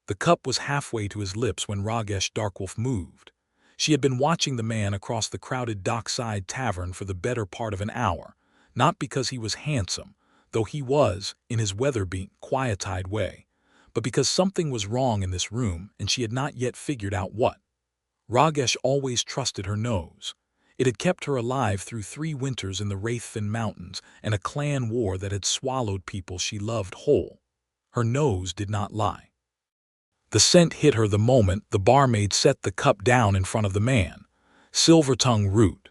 The cup was halfway to his lips when Rogash Darkwolf moved. She had been watching the man across the crowded dockside tavern for the better part of an hour, not because he was handsome, though he was, in his weather-beaten, quiet-eyed way, but because something was wrong in this room and she had not yet figured out what. Rogash always trusted her nose. It had kept her alive through 3 winters in the Wraithfin Mountains and a clan war that had swallowed people she loved whole. Her nose did not lie. The scent hit her the moment the barmaid set the cup down in front of the man. Silvertongue root.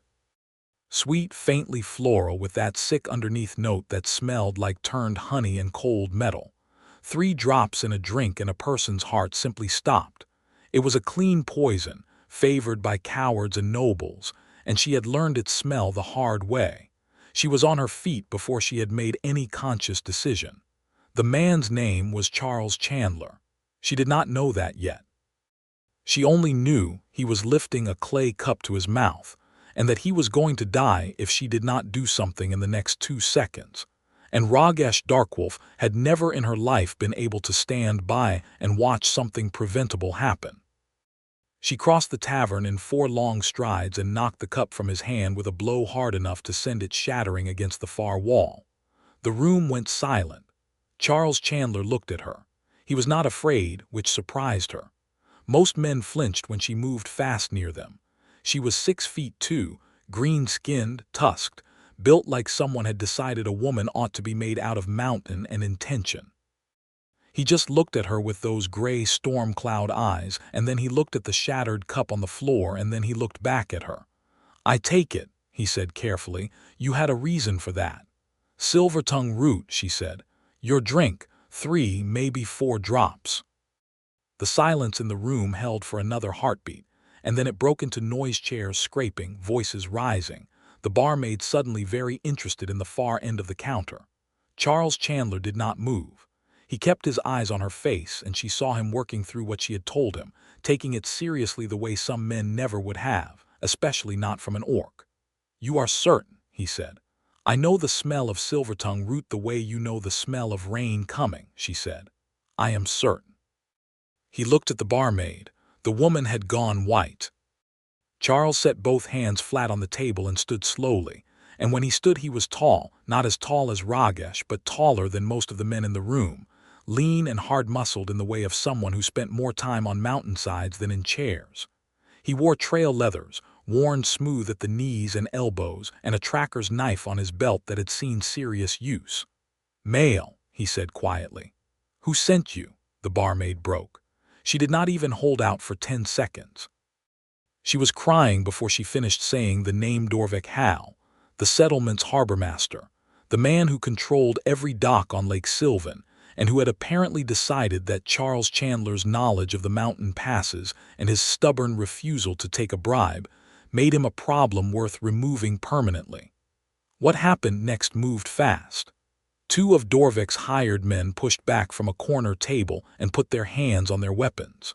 Sweet, faintly floral with that sick underneath note that smelled like turned honey and cold metal. 3 drops in a drink and a person's heart simply stopped. It was a clean poison, favored by cowards and nobles, and she had learned its smell the hard way. She was on her feet before she had made any conscious decision. The man's name was Charles Chandler. She did not know that yet. She only knew he was lifting a clay cup to his mouth, and that he was going to die if she did not do something in the next 2 seconds. And Rogash Darkwolf had never in her life been able to stand by and watch something preventable happen. She crossed the tavern in 4 long strides and knocked the cup from his hand with a blow hard enough to send it shattering against the far wall. The room went silent. Charles Chandler looked at her. He was not afraid, which surprised her. Most men flinched when she moved fast near them. She was 6 feet 2, green-skinned, tusked, built like someone had decided a woman ought to be made out of mountain and intention. He just looked at her with those gray storm cloud eyes, and then he looked at the shattered cup on the floor, and then he looked back at her. "I take it," he said carefully, "you had a reason for that." "Silvertongue root," she said. "Your drink, 3, maybe 4 drops." The silence in the room held for another heartbeat, and then it broke into noise, chairs scraping, voices rising, the barmaid suddenly very interested in the far end of the counter. Charles Chandler did not move. He kept his eyes on her face, and she saw him working through what she had told him, taking it seriously the way some men never would have, especially not from an orc. "You are certain," he said. "I know the smell of Silvertongue root the way you know the smell of rain coming," she said. "I am certain." He looked at the barmaid. The woman had gone white. Charles set both hands flat on the table and stood slowly, and when he stood he was tall, not as tall as Rogash, but taller than most of the men in the room, lean and hard-muscled in the way of someone who spent more time on mountainsides than in chairs. He wore trail leathers, worn smooth at the knees and elbows, and a tracker's knife on his belt that had seen serious use. "Male," he said quietly. "Who sent you?" the barmaid broke. She did not even hold out for 10 seconds. She was crying before she finished saying the name. Dorvik Hal, the settlement's harbormaster, the man who controlled every dock on Lake Silven, and who had apparently decided that Charles Chandler's knowledge of the mountain passes and his stubborn refusal to take a bribe made him a problem worth removing permanently. What happened next moved fast. 2 of Dorvik's hired men pushed back from a corner table and put their hands on their weapons.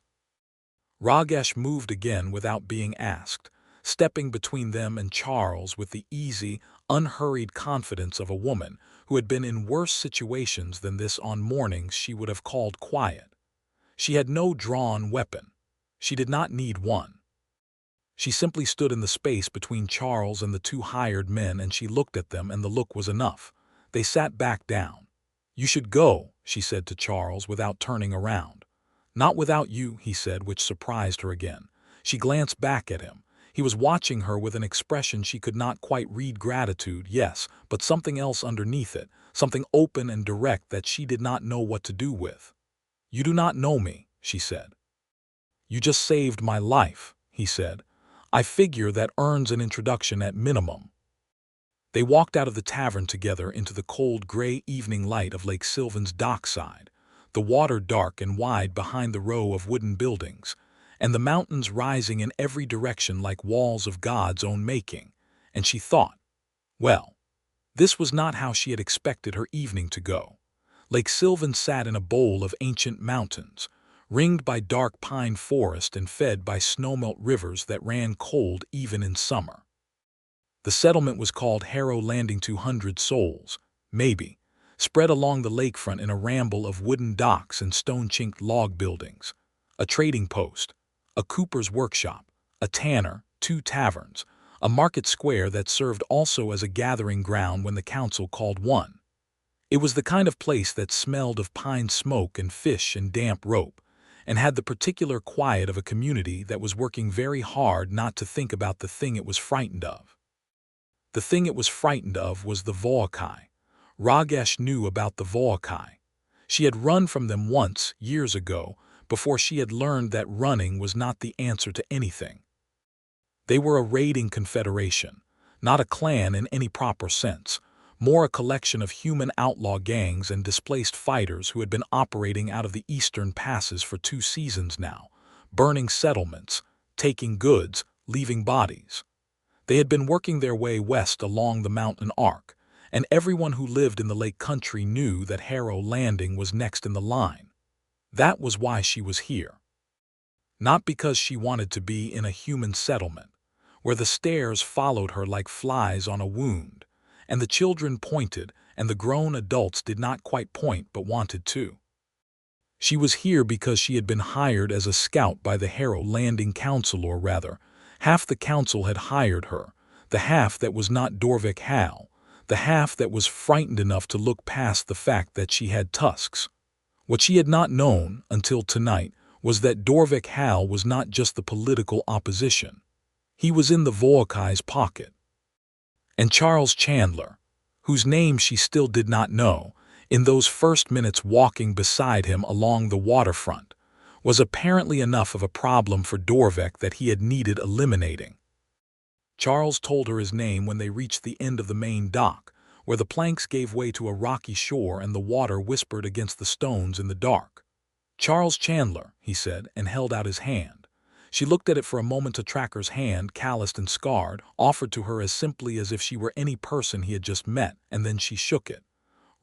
Rogash moved again without being asked, stepping between them and Charles with the easy, unhurried confidence of a woman who had been in worse situations than this on mornings she would have called quiet. She had no drawn weapon. She did not need one. She simply stood in the space between Charles and the 2 hired men, and she looked at them, and the look was enough. They sat back down. "You should go," she said to Charles without turning around. "Not without you," he said, which surprised her again. She glanced back at him. He was watching her with an expression she could not quite read. Gratitude, yes, but something else underneath it, something open and direct that she did not know what to do with. "You do not know me," she said. "You just saved my life," he said. "I figure that earns an introduction at minimum." They walked out of the tavern together into the cold gray evening light of Lake Silven's dockside, the water dark and wide behind the row of wooden buildings, and the mountains rising in every direction like walls of God's own making, and she thought, well, this was not how she had expected her evening to go. Lake Silven sat in a bowl of ancient mountains, ringed by dark pine forest and fed by snowmelt rivers that ran cold even in summer. The settlement was called Harrow Landing. 200 souls, maybe. spread along the lakefront in a ramble of wooden docks and stone-chinked log buildings, a trading post, a cooper's workshop, a tanner, 2 taverns, a market square that served also as a gathering ground when the council called one. It was the kind of place that smelled of pine smoke and fish and damp rope, and had the particular quiet of a community that was working very hard not to think about the thing it was frightened of. The thing it was frightened of was the Voakai. Rogash knew about the Voakai. She had run from them once, years ago, before she had learned that running was not the answer to anything. They were a raiding confederation, not a clan in any proper sense, more a collection of human outlaw gangs and displaced fighters who had been operating out of the eastern passes for 2 seasons now, burning settlements, taking goods, leaving bodies. They had been working their way west along the mountain arc, and everyone who lived in the lake country knew that Harrow Landing was next in the line. That was why she was here. Not because she wanted to be in a human settlement, where the stairs followed her like flies on a wound, and the children pointed, and the grown adults did not quite point but wanted to. She was here because she had been hired as a scout by the Harrow Landing Council, or rather, half the council had hired her, the half that was not Dorvik Hal, the half that was frightened enough to look past the fact that she had tusks. What she had not known, until tonight, was that Dorvik Hal was not just the political opposition. He was in the Voakai's pocket. And Charles Chandler, whose name she still did not know, in those first minutes walking beside him along the waterfront, was apparently enough of a problem for Dorvik that he had needed eliminating. Charles told her his name when they reached the end of the main dock, where the planks gave way to a rocky shore and the water whispered against the stones in the dark. "Charles Chandler," he said, and held out his hand. She looked at it for a moment. A tracker's hand, calloused and scarred, offered to her as simply as if she were any person he had just met, and then she shook it.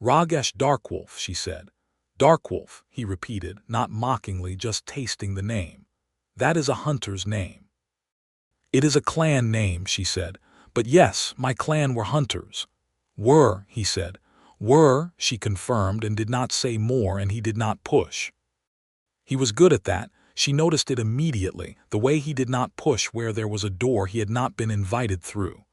"Rogash Darkwolf," she said. "Darkwolf," he repeated, not mockingly, just tasting the name. "That is a hunter's name." "It is a clan name," she said. "But yes, my clan were hunters." "Were," he said. "Were," she confirmed, and did not say more, and he did not push. He was good at that. She noticed it immediately, the way he did not push where there was a door he had not been invited through.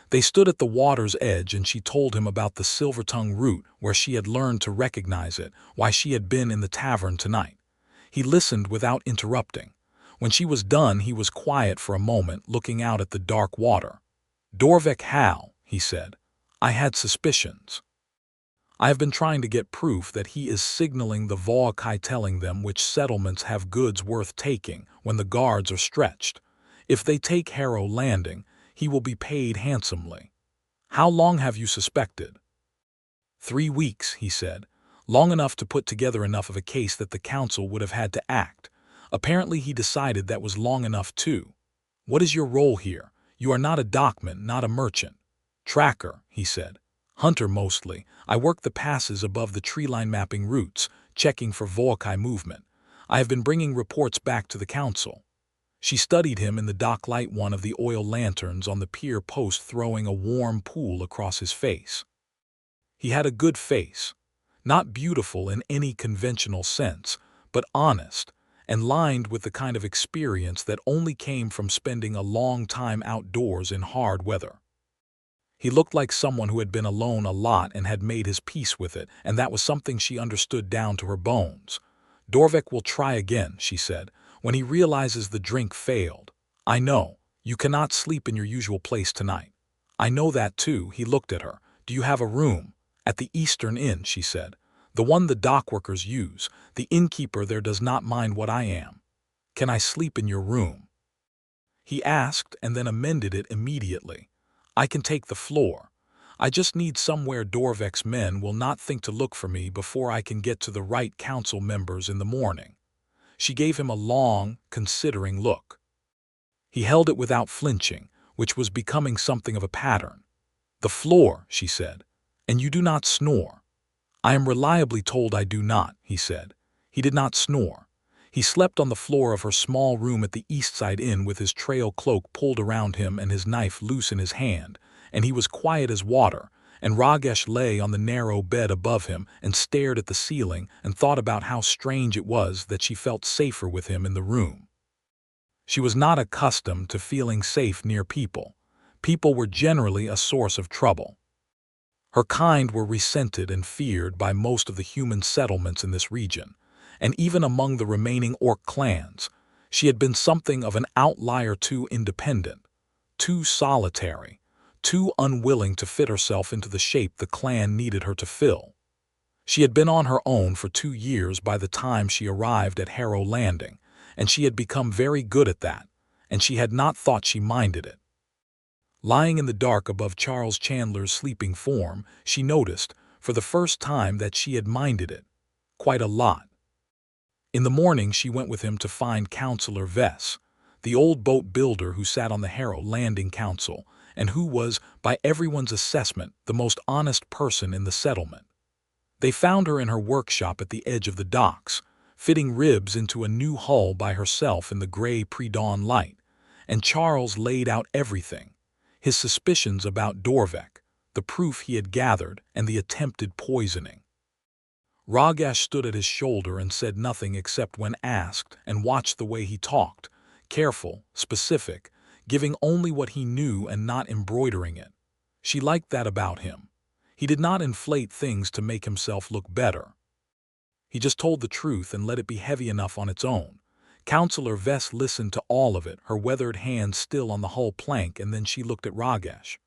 They stood at the water's edge, and she told him about the Silvertongue route, where she had learned to recognize it, why she had been in the tavern tonight. He listened without interrupting. When she was done, he was quiet for a moment, looking out at the dark water. "Dorvik Hal," he said. "I had suspicions. I have been trying to get proof that he is signaling the Voakai, telling them which settlements have goods worth taking when the guards are stretched. If they take Harrow Landing, he will be paid handsomely. How long have you suspected?" 3 weeks, he said. Long enough to put together enough of a case that the council would have had to act. Apparently he decided that was long enough too. "What is your role here? You are not a dockman, not a merchant." "Tracker," he said. "Hunter mostly. I work the passes above the tree-line, mapping routes, checking for Voakai movement. I have been bringing reports back to the council." She studied him in the dock light, one of the oil lanterns on the pier post throwing a warm pool across his face. He had a good face. Not beautiful in any conventional sense, but honest, and lined with the kind of experience that only came from spending a long time outdoors in hard weather. He looked like someone who had been alone a lot and had made his peace with it, and that was something she understood down to her bones. "Dorvik will try again," she said, "when he realizes the drink failed. I know. You cannot sleep in your usual place tonight." "I know that too." He looked at her. "Do you have a room?" "At the Eastern Inn," she said. "The one the dockworkers use. The innkeeper there does not mind what I am." "Can I sleep in your room?" he asked, and then amended it immediately. "I can take the floor. I just need somewhere Dorvik's men will not think to look for me before I can get to the right council members in the morning." She gave him a long, considering look. He held it without flinching, which was becoming something of a pattern. "The floor," she said. "And you do not snore." "I am reliably told I do not," he said. He did not snore. He slept on the floor of her small room at the Eastside Inn with his trail cloak pulled around him and his knife loose in his hand, and he was quiet as water, and Rogash lay on the narrow bed above him and stared at the ceiling and thought about how strange it was that she felt safer with him in the room. She was not accustomed to feeling safe near people. People were generally a source of trouble. Her kind were resented and feared by most of the human settlements in this region, and even among the remaining orc clans, she had been something of an outlier, too independent, too solitary, too unwilling to fit herself into the shape the clan needed her to fill. She had been on her own for 2 years by the time she arrived at Harrow Landing, and she had become very good at that, and she had not thought she minded it. Lying in the dark above Charles Chandler's sleeping form, she noticed, for the first time, that she had minded it quite a lot. In the morning she went with him to find Councillor Vess, the old boat builder who sat on the Harrow Landing Council, and who was, by everyone's assessment, the most honest person in the settlement. They found her in her workshop at the edge of the docks, fitting ribs into a new hull by herself in the gray pre-dawn light, and Charles laid out everything, his suspicions about Dorvek, the proof he had gathered, and the attempted poisoning. Rogash stood at his shoulder and said nothing except when asked, and watched the way he talked, careful, specific, giving only what he knew and not embroidering it. She liked that about him. He did not inflate things to make himself look better. He just told the truth and let it be heavy enough on its own. Councillor Vess listened to all of it, her weathered hands still on the hull plank, and then she looked at Rogash.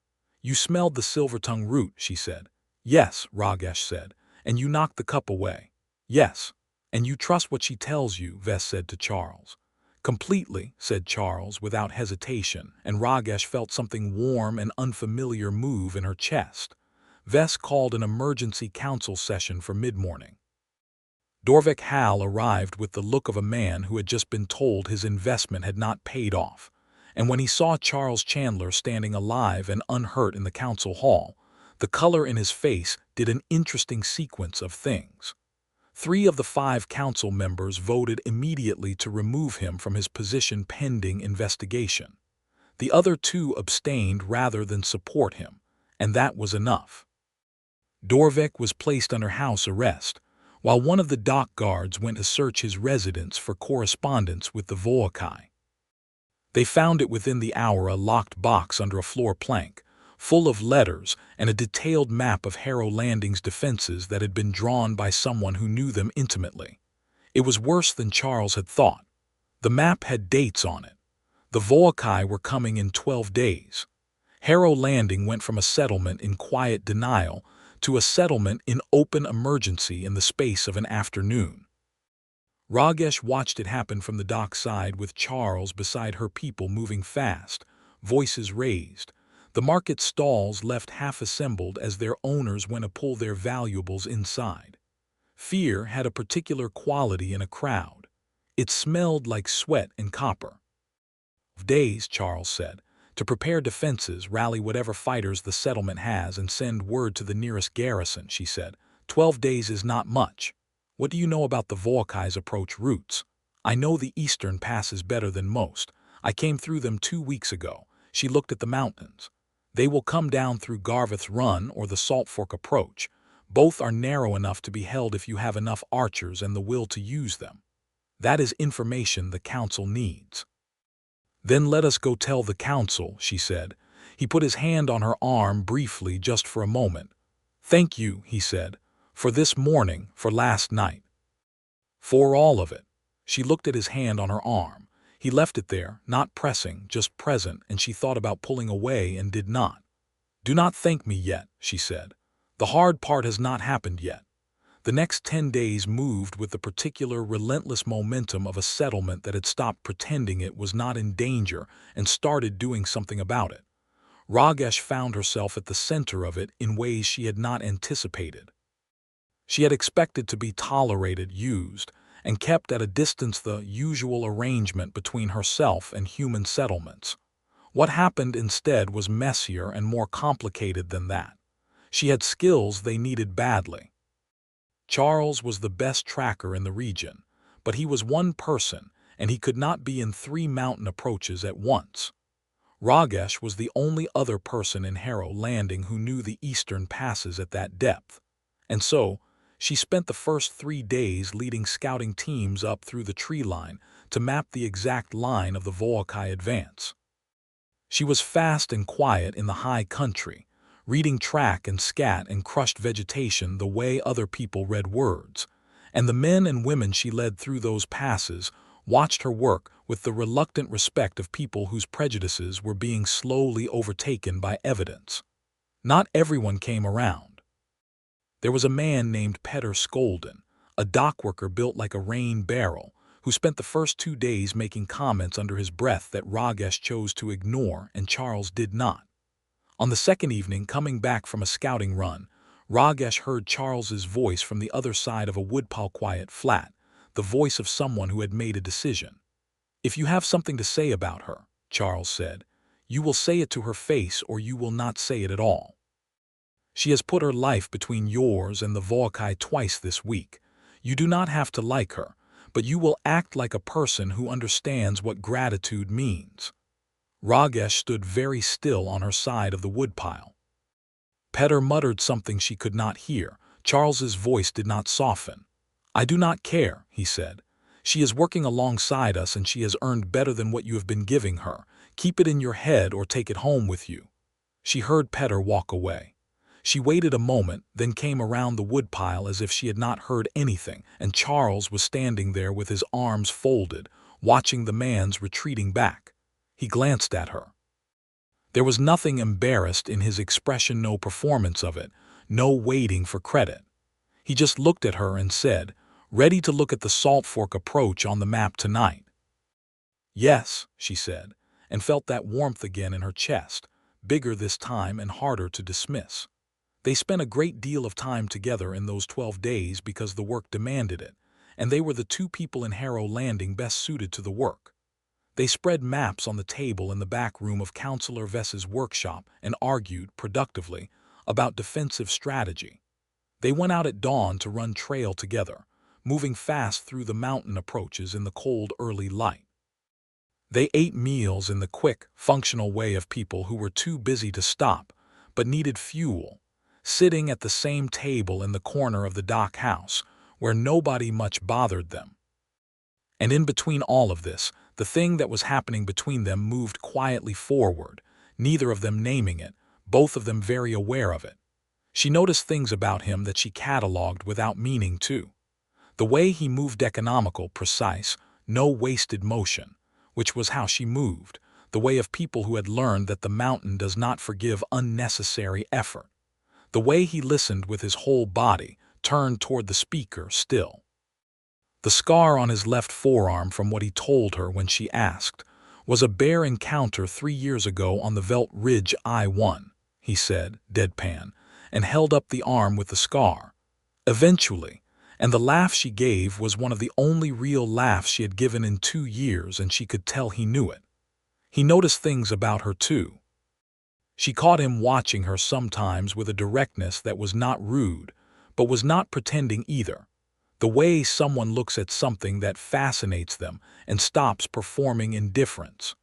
"You smelled the silver-tongue root," she said. "Yes," Rogash said. "And you knocked the cup away." "Yes." "And you trust what she tells you," Vess said to Charles. "Completely," said Charles without hesitation, and Rogash felt something warm and unfamiliar move in her chest. Vess called an emergency council session for mid-morning. Dorvek Hal arrived with the look of a man who had just been told his investment had not paid off, and when he saw Charles Chandler standing alive and unhurt in the council hall, the color in his face did an interesting sequence of things. 3 of the 5 council members voted immediately to remove him from his position pending investigation. The other 2 abstained rather than support him, and that was enough. Dorvek was placed under house arrest, while one of the dock guards went to search his residence for correspondence with the Voakai. They found it within the hour, a locked box under a floor plank, full of letters and a detailed map of Harrow Landing's defenses that had been drawn by someone who knew them intimately. It was worse than Charles had thought. The map had dates on it. The Voakai were coming in 12 days. Harrow Landing went from a settlement in quiet denial to a settlement in open emergency in the space of an afternoon. Rogash watched it happen from the dockside, with Charles beside her, people moving fast, voices raised. The market stalls left half-assembled as their owners went to pull their valuables inside. Fear had a particular quality in a crowd. It smelled like sweat and copper. "Days," Charles said. "To prepare defenses, rally whatever fighters the settlement has and send word to the nearest garrison," she said. 12 days is not much. What do you know about the Voakai's approach routes? I know the eastern passes better than most. I came through them 2 weeks ago." She looked at the mountains. "They will come down through Garveth's Run or the Salt Fork approach. Both are narrow enough to be held if you have enough archers and the will to use them. That is information the council needs." "Then let us go tell the council," she said. He put his hand on her arm briefly, just for a moment. "Thank you," he said, "for this morning, for last night. For all of it." She looked at his hand on her arm. He left it there, not pressing, just present, and she thought about pulling away and did not. "Do not thank me yet," she said. "The hard part has not happened yet." The next 10 days moved with the particular relentless momentum of a settlement that had stopped pretending it was not in danger and started doing something about it. Rogash found herself at the center of it in ways she had not anticipated. She had expected to be tolerated, used, and kept at a distance, the usual arrangement between herself and human settlements. What happened instead was messier and more complicated than that. She had skills they needed badly. Charles was the best tracker in the region, but he was one person, and he could not be in 3 mountain approaches at once. Rogash was the only other person in Harrow Landing who knew the eastern passes at that depth, and so she spent the first 3 days leading scouting teams up through the tree line to map the exact line of the Voakai advance. She was fast and quiet in the high country, reading track and scat and crushed vegetation the way other people read words, and the men and women she led through those passes watched her work with the reluctant respect of people whose prejudices were being slowly overtaken by evidence. Not everyone came around. There was a man named Petter Skolden, a dockworker built like a rain barrel, who spent the first 2 days making comments under his breath that Rogash chose to ignore and Charles did not. On the second evening, coming back from a scouting run, Rogash heard Charles's voice from the other side of a woodpile quiet flat, the voice of someone who had made a decision. "If you have something to say about her," Charles said, "you will say it to her face or you will not say it at all. She has put her life between yours and the Voakai twice this week. You do not have to like her, but you will act like a person who understands what gratitude means." Rogash stood very still on her side of the woodpile. Petter muttered something she could not hear. Charles's voice did not soften. "I do not care," he said. "She is working alongside us and she has earned better than what you have been giving her. Keep it in your head or take it home with you." She heard Petter walk away. She waited a moment, then came around the woodpile as if she had not heard anything, and Charles was standing there with his arms folded, watching the man's retreating back. He glanced at her. There was nothing embarrassed in his expression, no performance of it, no waiting for credit. He just looked at her and said, "Ready to look at the Salt Fork approach on the map tonight?" "Yes," she said, and felt that warmth again in her chest, bigger this time and harder to dismiss. They spent a great deal of time together in those 12 days because the work demanded it, and they were the two people in Harrow Landing best suited to the work. They spread maps on the table in the back room of Counselor Vess's workshop and argued, productively, about defensive strategy. They went out at dawn to run trail together, moving fast through the mountain approaches in the cold early light. They ate meals in the quick, functional way of people who were too busy to stop, but needed fuel, sitting at the same table in the corner of the dock house, where nobody much bothered them. And in between all of this, the thing that was happening between them moved quietly forward, neither of them naming it, both of them very aware of it. She noticed things about him that she catalogued without meaning to. The way he moved, economical, precise, no wasted motion, which was how she moved, the way of people who had learned that the mountain does not forgive unnecessary effort. The way he listened with his whole body, turned toward the speaker still. The scar on his left forearm, from what he told her when she asked, was a bare encounter 3 years ago on the Velt Ridge I-1, he said, deadpan, and held up the arm with the scar. Eventually, and the laugh she gave was one of the only real laughs she had given in 2 years, and she could tell he knew it. He noticed things about her too. She caught him watching her sometimes with a directness that was not rude, but was not pretending either. The way someone looks at something that fascinates them and stops performing indifference.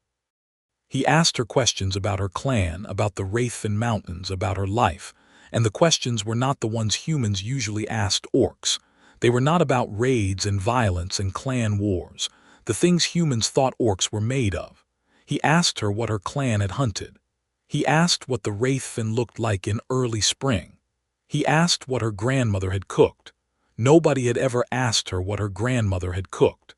He asked her questions about her clan, about the Wraithfin Mountains, about her life, and the questions were not the ones humans usually asked orcs. They were not about raids and violence and clan wars, the things humans thought orcs were made of. He asked her what her clan had hunted. He asked what the Wraithfin looked like in early spring. He asked what her grandmother had cooked. Nobody had ever asked her what her grandmother had cooked.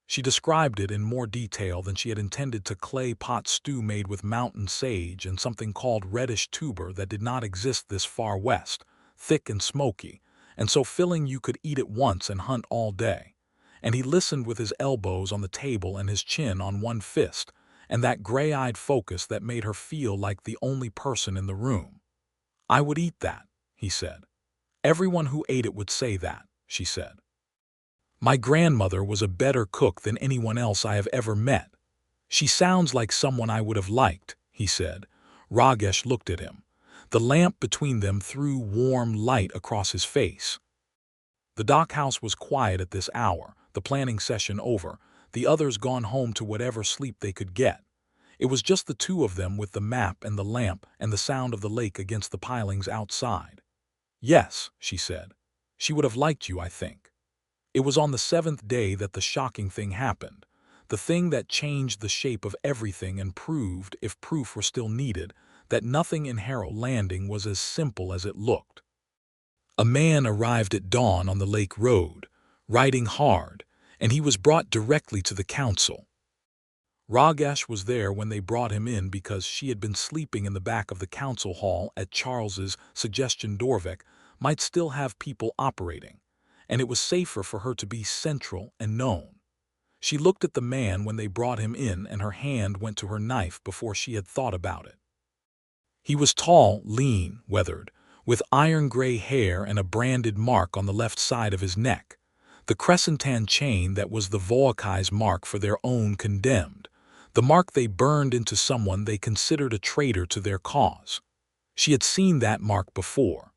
She described it in more detail than she had intended to clay pot stew made with mountain sage and something called reddish tuber that did not exist this far west, thick and smoky, and so filling you could eat it once and hunt all day. And he listened with his elbows on the table and his chin on one fist, and that gray-eyed focus that made her feel like the only person in the room. "I would eat that," he said. "Everyone who ate it would say that," she said. "My grandmother was a better cook than anyone else I have ever met. She sounds like someone I would have liked," he said. Rogash looked at him. The lamp between them threw warm light across his face. The dock house was quiet at this hour, the planning session over, the others gone home to whatever sleep they could get. It was just the two of them with the map and the lamp and the sound of the lake against the pilings outside. "Yes," she said. "She would have liked you, I think." It was on the seventh day that the shocking thing happened, the thing that changed the shape of everything and proved, if proof were still needed, that nothing in Harrow Landing was as simple as it looked. A man arrived at dawn on the lake road, riding hard, and he was brought directly to the council. Rogash was there when they brought him in because she had been sleeping in the back of the council hall at Charles's suggestion. Dorvik might still have people operating, and it was safer for her to be central and known. She looked at the man when they brought him in, and her hand went to her knife before she had thought about it. He was tall, lean, weathered, with iron-gray hair and a branded mark on the left side of his neck, the crescentan chain that was the Voakai's mark for their own condemned, the mark they burned into someone they considered a traitor to their cause. She had seen that mark before.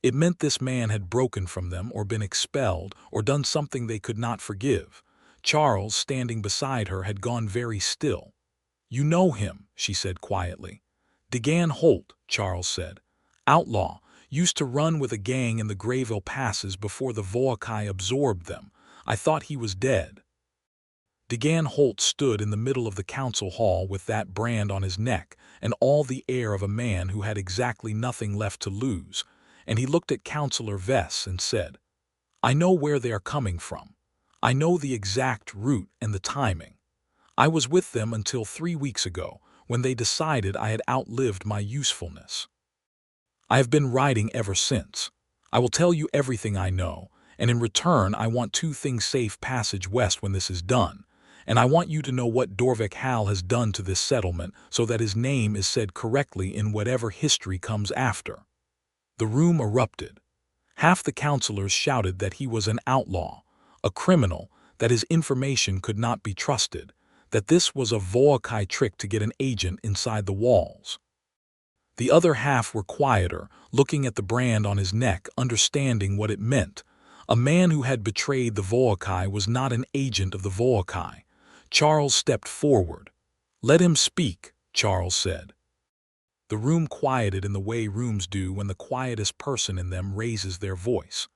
It meant this man had broken from them or been expelled or done something they could not forgive. Charles, standing beside her, had gone very still. "You know him," she said quietly. "Degan Holt," Charles said. "Outlaw, used to run with a gang in the Grayville passes before the Voakai absorbed them. I thought he was dead." Degan Holt stood in the middle of the council hall with that brand on his neck and all the air of a man who had exactly nothing left to lose, and he looked at Councillor Vess and said, "I know where they are coming from. I know the exact route and the timing. I was with them until 3 weeks ago, when they decided I had outlived my usefulness. I have been writing ever since. I will tell you everything I know, and in return I want 2 things: safe passage west when this is done, and I want you to know what Dorvik Hal has done to this settlement so that his name is said correctly in whatever history comes after." The room erupted. Half the councillors shouted that he was an outlaw, a criminal, that his information could not be trusted, that this was a Voakai trick to get an agent inside the walls. The other half were quieter, looking at the brand on his neck, understanding what it meant. A man who had betrayed the Voakai was not an agent of the Voakai. Charles stepped forward. "Let him speak," Charles said. The room quieted in the way rooms do when the quietest person in them raises their voice.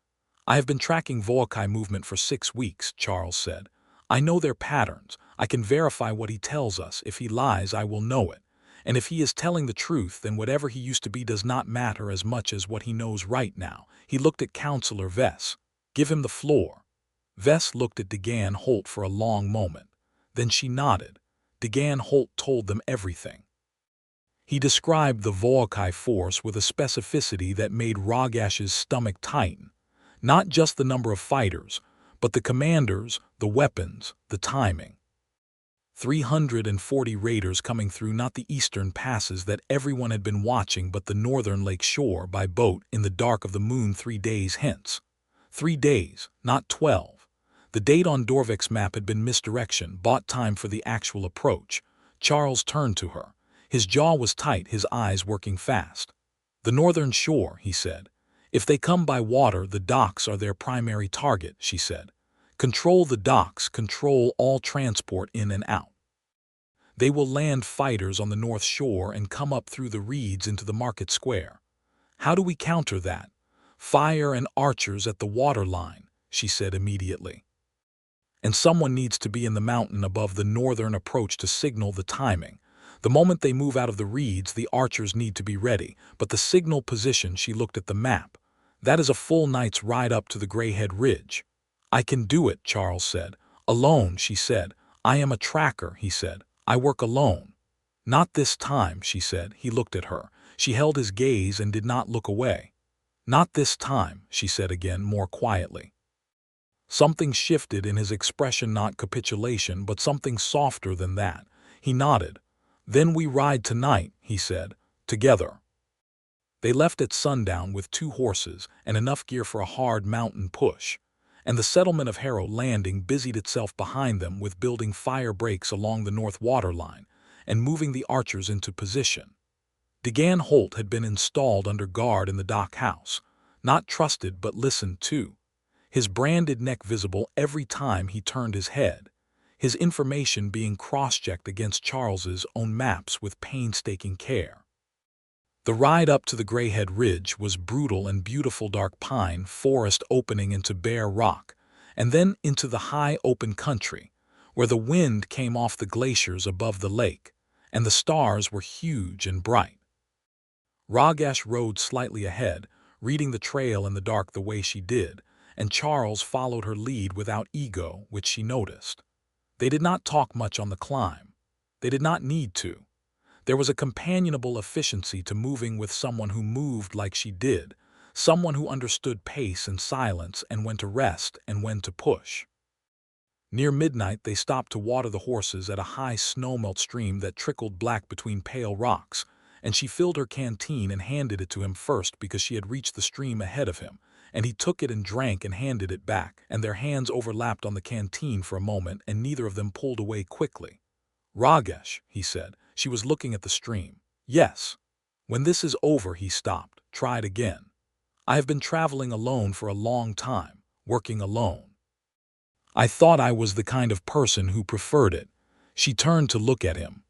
"I have been tracking Voakai movement for 6 weeks, Charles said. "I know their patterns. I can verify what he tells us. If he lies, I will know it. And if he is telling the truth, then whatever he used to be does not matter as much as what he knows right now." He looked at Councillor Vess. "Give him the floor." Vess looked at Degan Holt for a long moment. Then she nodded. Degan Holt told them everything. He described the Voakai force with a specificity that made Rogash's stomach tighten. Not just the number of fighters, but the commanders, the weapons, the timing. 340 raiders coming through not the eastern passes that everyone had been watching, but the northern lake shore by boat in the dark of the moon 3 days hence. 3 days, not 12. The date on Dorvik's map had been misdirection, bought time for the actual approach. Charles turned to her. His jaw was tight, his eyes working fast. "The northern shore," he said. "If they come by water, the docks are their primary target," she said. "Control the docks, control all transport in and out. They will land fighters on the north shore and come up through the reeds into the market square. How do we counter that? Fire and archers at the water line," she said immediately. "And someone needs to be in the mountain above the northern approach to signal the timing. The moment they move out of the reeds, the archers need to be ready. But the signal position," she looked at the map. "That is a full night's ride up to the Greyhead Ridge." "I can do it," Charles said. "Alone," she said. "I am a tracker," he said. "I work alone." "Not this time," she said. He looked at her. She held his gaze and did not look away. "Not this time," she said again, more quietly. Something shifted in his expression, not capitulation, but something softer than that. He nodded. "Then we ride tonight," he said, "together." They left at sundown with 2 horses and enough gear for a hard mountain push, and the settlement of Harrow Landing busied itself behind them with building fire breaks along the north water line and moving the archers into position. Degan Holt had been installed under guard in the dock house, not trusted but listened to, his branded neck visible every time he turned his head. his information being cross-checked against Charles's own maps with painstaking care. The ride up to the Greyhead Ridge was brutal and beautiful dark pine forest opening into bare rock, and then into the high open country, where the wind came off the glaciers above the lake, and the stars were huge and bright. Rogash rode slightly ahead, reading the trail in the dark the way she did, and Charles followed her lead without ego, which she noticed. They did not talk much on the climb. They did not need to. There was a companionable efficiency to moving with someone who moved like she did, someone who understood pace and silence and when to rest and when to push. Near midnight they stopped to water the horses at a high snowmelt stream that trickled black between pale rocks, and she filled her canteen and handed it to him first because she had reached the stream ahead of him, and he took it and drank and handed it back, and their hands overlapped on the canteen for a moment and neither of them pulled away quickly. "Rogash," he said. She was looking at the stream. "Yes." "When this is over," he stopped, tried again. "I have been traveling alone for a long time, working alone. I thought I was the kind of person who preferred it." She turned to look at him.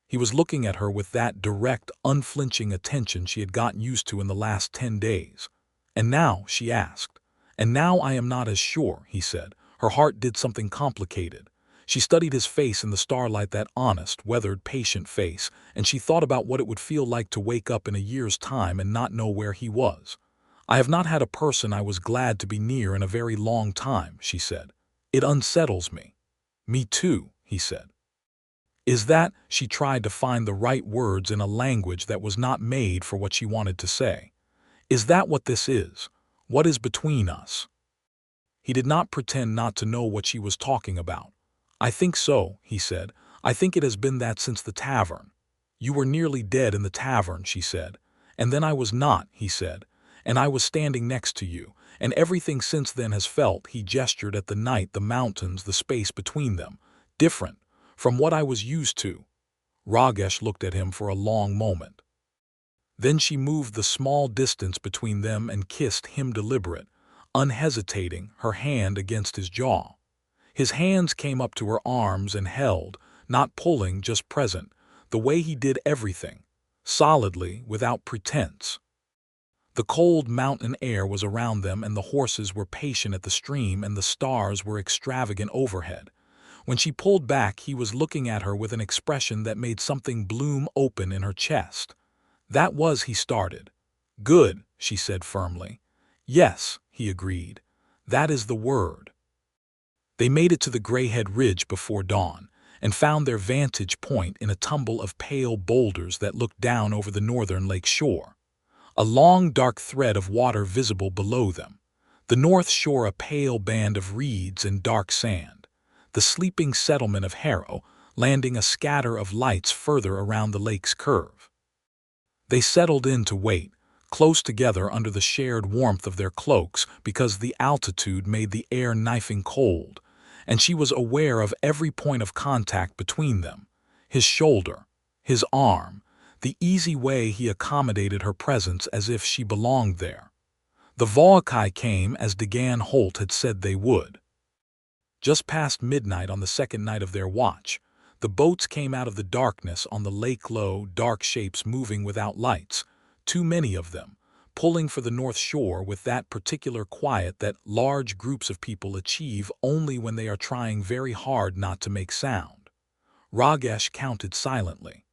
He was looking at her with that direct, unflinching attention she had gotten used to in the last 10 days. "And now?" she asked. "And now I am not as sure," he said. Her heart did something complicated. She studied his face in the starlight, that honest, weathered, patient face, and she thought about what it would feel like to wake up in a year's time and not know where he was. "I have not had a person I was glad to be near in a very long time," she said. "It unsettles me." "Me too," he said. "Is that?" She tried to find the right words in a language that was not made for what she wanted to say. "Is that what this is? What is between us?" He did not pretend not to know what she was talking about. "I think so," he said. "I think it has been that since the tavern." "You were nearly dead in the tavern," she said. "And then I was not," he said. "And I was standing next to you. And everything since then has felt," he gestured at the night, the mountains, the space between them, "different from what I was used to." Rogash looked at him for a long moment. Then she moved the small distance between them and kissed him, deliberate, unhesitating, her hand against his jaw. His hands came up to her arms and held, not pulling, just present, the way he did everything, solidly, without pretense. The cold mountain air was around them and the horses were patient at the stream and the stars were extravagant overhead. When she pulled back, he was looking at her with an expression that made something bloom open in her chest. "That was," he started. "Good," she said firmly. "Yes," he agreed. "That is the word." They made it to the Greyhead Ridge before dawn, and found their vantage point in a tumble of pale boulders that looked down over the northern lake shore. A long dark thread of water visible below them. The north shore a pale band of reeds and dark sand. The sleeping settlement of Harrow, landing a scatter of lights further around the lake's curve. They settled in to wait, close together under the shared warmth of their cloaks because the altitude made the air knifing cold, and she was aware of every point of contact between them, his shoulder, his arm, the easy way he accommodated her presence as if she belonged there. The Vaokai came as Degan Holt had said they would. Just past midnight on the second night of their watch, the boats came out of the darkness on the lake, low, dark shapes moving without lights, too many of them, pulling for the north shore with that particular quiet that large groups of people achieve only when they are trying very hard not to make sound. Rogash counted silently.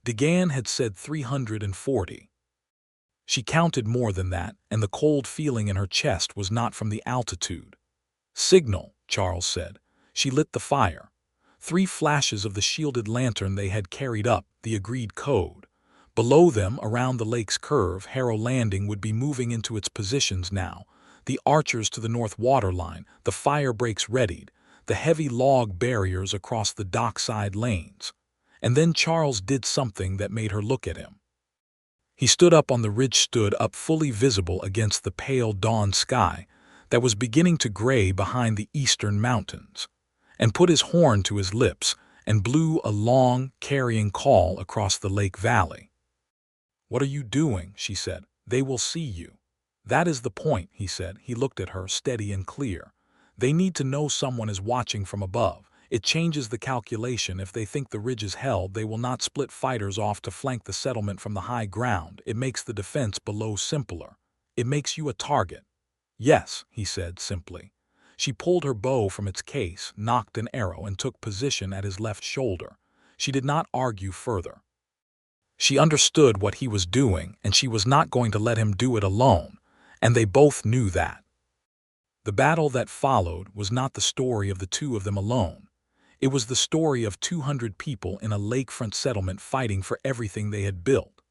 Degan had said 340. She counted more than that, and the cold feeling in her chest was not from the altitude. "Signal," Charles said. She lit the fire. 3 flashes of the shielded lantern they had carried up, the agreed code. Below them, around the lake's curve, Harrow Landing would be moving into its positions now, the archers to the north waterline, the fire breaks readied, the heavy log barriers across the dockside lanes. And then Charles did something that made her look at him. He stood up on the ridge, stood up fully visible against the pale dawn sky that was beginning to gray behind the eastern mountains, and put his horn to his lips and blew a long, carrying call across the lake valley. "What are you doing?" she said. "They will see you." "That is the point," he said. He looked at her, steady and clear. "They need to know someone is watching from above. It changes the calculation. If they think the ridge is held, they will not split fighters off to flank the settlement from the high ground. It makes the defense below simpler. It makes you a target. Yes, he said simply. She pulled her bow from its case, nocked an arrow, and took position at his left shoulder. She did not argue further. She understood what he was doing, and she was not going to let him do it alone, and they both knew that. The battle that followed was not the story of the two of them alone. It was the story of 200 people in a lakefront settlement fighting for everything they had built.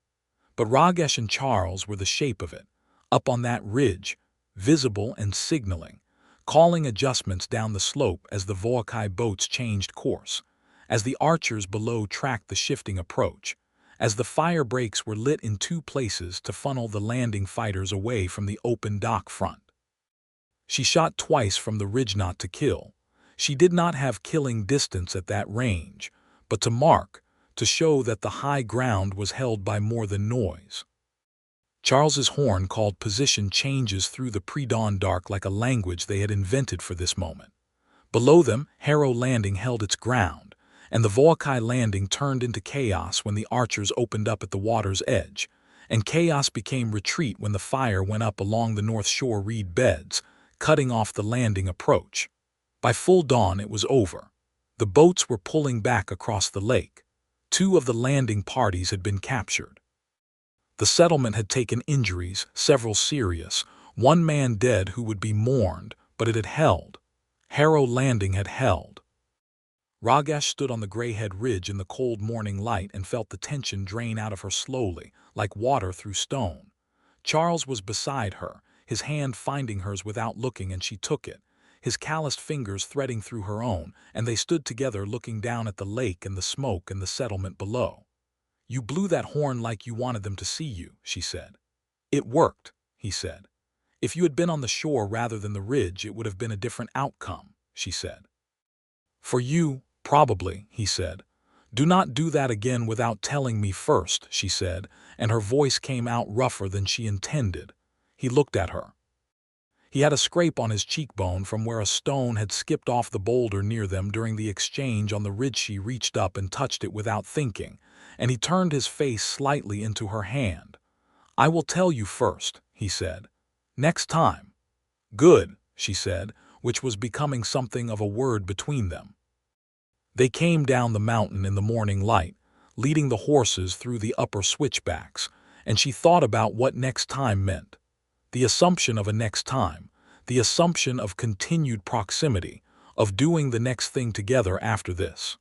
But Rogash and Charles were the shape of it, up on that ridge, visible and signaling, calling adjustments down the slope as the Voakai boats changed course, as the archers below tracked the shifting approach, as the fire breaks were lit in two places to funnel the landing fighters away from the open dock front. She shot twice from the ridge, not to kill. She did not have killing distance at that range, but to mark, to show that the high ground was held by more than noise. Charles's horn called position changes through the pre-dawn dark like a language they had invented for this moment. Below them, Harrow Landing held its ground, and the Voakai Landing turned into chaos when the archers opened up at the water's edge, and chaos became retreat when the fire went up along the North Shore reed beds, cutting off the landing approach. By full dawn it was over. The boats were pulling back across the lake. 2 of the landing parties had been captured. The settlement had taken injuries, several serious, 1 man dead who would be mourned, but it had held. Harrow Landing had held. Rogash stood on the Greyhead Ridge in the cold morning light and felt the tension drain out of her slowly, like water through stone. Charles was beside her, his hand finding hers without looking, and she took it, his calloused fingers threading through her own, and they stood together looking down at the lake and the smoke and the settlement below. "You blew that horn like you wanted them to see you," she said. "It worked," he said. "If you had been on the shore rather than the ridge, it would have been a different outcome," she said. "For you, probably," he said. "Do not do that again without telling me first," she said, and her voice came out rougher than she intended. He looked at her. He had a scrape on his cheekbone from where a stone had skipped off the boulder near them during the exchange on the ridge. She reached up and touched it without thinking, and he turned his face slightly into her hand. "I will tell you first," he said. "Next time." "Good," she said, which was becoming something of a word between them. They came down the mountain in the morning light, leading the horses through the upper switchbacks, and she thought about what next time meant. The assumption of a next time, the assumption of continued proximity, of doing the next thing together after this.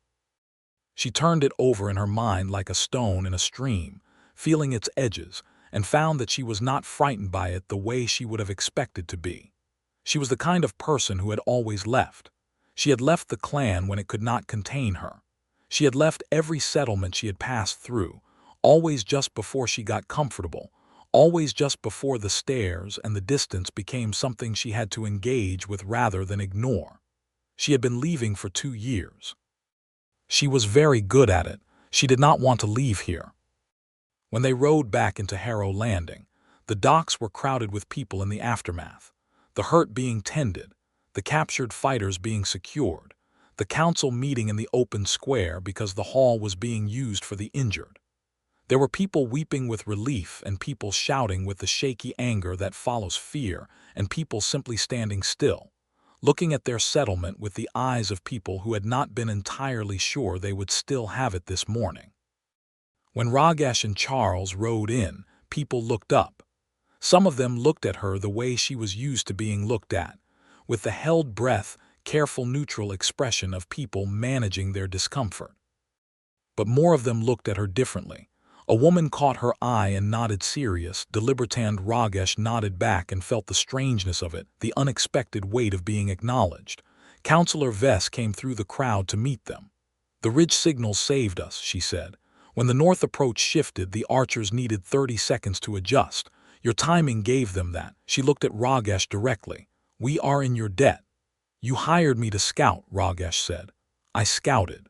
She turned it over in her mind like a stone in a stream, feeling its edges, and found that she was not frightened by it the way she would have expected to be. She was the kind of person who had always left. She had left the clan when it could not contain her. She had left every settlement she had passed through, always just before she got comfortable, always just before the stairs and the distance became something she had to engage with rather than ignore. She had been leaving for 2 years. She was very good at it. She did not want to leave here. When they rowed back into Harrow Landing, the docks were crowded with people in the aftermath, the hurt being tended, the captured fighters being secured, the council meeting in the open square because the hall was being used for the injured. There were people weeping with relief and people shouting with the shaky anger that follows fear, and people simply standing still, looking at their settlement with the eyes of people who had not been entirely sure they would still have it this morning. When Rogash and Charles rode in, people looked up. Some of them looked at her the way she was used to being looked at, with the held breath, careful neutral expression of people managing their discomfort. But more of them looked at her differently. A woman caught her eye and nodded serious, deliberate. Rogash nodded back and felt the strangeness of it, the unexpected weight of being acknowledged. Councillor Vess came through the crowd to meet them. "The ridge signals saved us," she said. "When the north approach shifted, the archers needed 30 seconds to adjust. Your timing gave them that." She looked at Rogash directly. "We are in your debt." "You hired me to scout," Rogash said. "I scouted."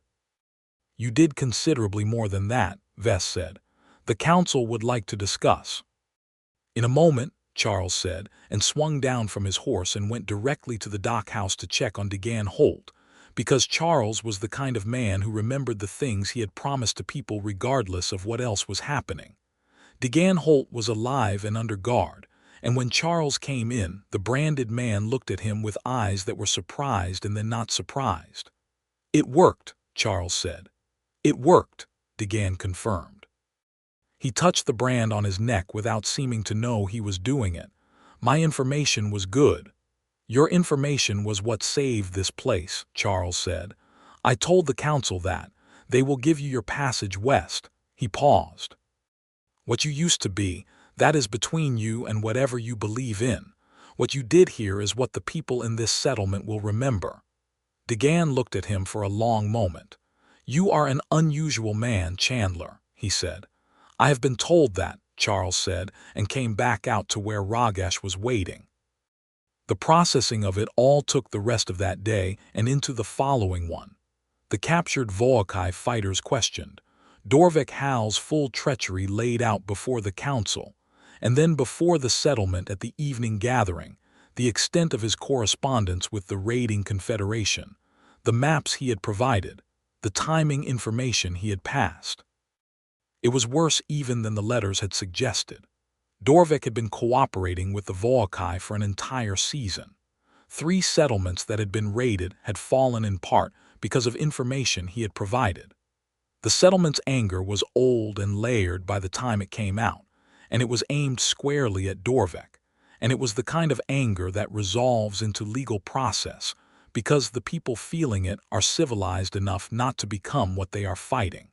"You did considerably more than that," Vess said. "The council would like to discuss." "In a moment," Charles said, and swung down from his horse and went directly to the dock house to check on Degan Holt, because Charles was the kind of man who remembered the things he had promised to people regardless of what else was happening. DeGan Holt was alive and under guard, and when Charles came in, the branded man looked at him with eyes that were surprised and then not surprised. "It worked," Charles said. "It worked," DeGan confirmed. He touched the brand on his neck without seeming to know he was doing it. "My information was good." "Your information was what saved this place," Charles said. "I told the council that. They will give you your passage west." He paused. "What you used to be, that is between you and whatever you believe in. What you did here is what the people in this settlement will remember." DeGan looked at him for a long moment. "You are an unusual man, Chandler," he said. "I have been told that," Charles said, and came back out to where Rogash was waiting. The processing of it all took the rest of that day and into the following one. The captured Voakai fighters questioned. Dorvik Hal's full treachery laid out before the council, and then before the settlement at the evening gathering, the extent of his correspondence with the raiding confederation, the maps he had provided, the timing information he had passed. It was worse even than the letters had suggested. Dorvik had been cooperating with the Voakai for an entire season. 3 settlements that had been raided had fallen in part because of information he had provided. The settlement's anger was old and layered by the time it came out, and it was aimed squarely at Dorvik, and it was the kind of anger that resolves into legal process because the people feeling it are civilized enough not to become what they are fighting.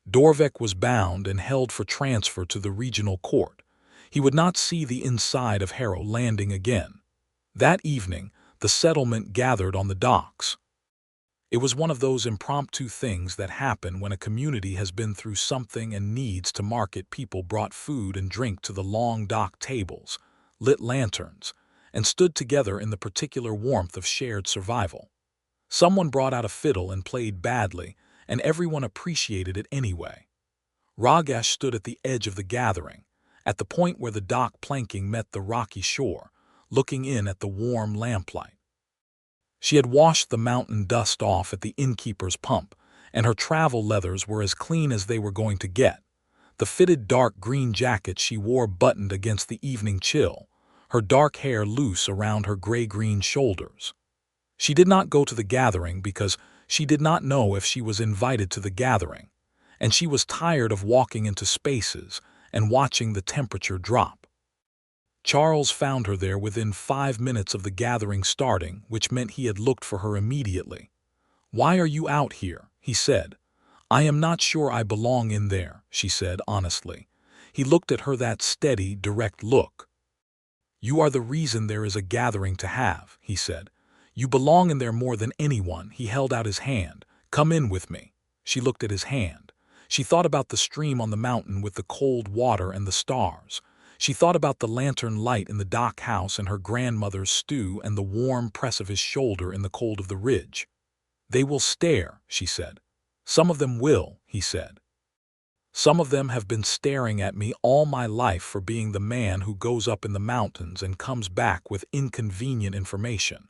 Dorvik was bound and held for transfer to the regional court. He would not see the inside of Harrow Landing again. That evening, the settlement gathered on the docks. It was one of those impromptu things that happen when a community has been through something and needs to mark it. People brought food and drink to the long dock tables, lit lanterns, and stood together in the particular warmth of shared survival. Someone brought out a fiddle and played badly, and everyone appreciated it anyway. Rogash stood at the edge of the gathering, at the point where the dock planking met the rocky shore, looking in at the warm lamplight. She had washed the mountain dust off at the innkeeper's pump, and her travel leathers were as clean as they were going to get. The fitted dark green jacket she wore buttoned against the evening chill, her dark hair loose around her gray-green shoulders. She did not go to the gathering because she did not know if she was invited to the gathering, and she was tired of walking into spaces and watching the temperature drop. Charles found her there within 5 minutes of the gathering starting, which meant he had looked for her immediately. "Why are you out here?" he said. "I am not sure I belong in there," she said honestly. He looked at her that steady, direct look. "You are the reason there is a gathering to have," he said. "You belong in there more than anyone." He held out his hand. "Come in with me." She looked at his hand. She thought about the stream on the mountain with the cold water and the stars. She thought about the lantern light in the dock house and her grandmother's stew and the warm press of his shoulder in the cold of the ridge. "They will stare," she said. "Some of them will," he said. "Some of them have been staring at me all my life for being the man who goes up in the mountains and comes back with inconvenient information.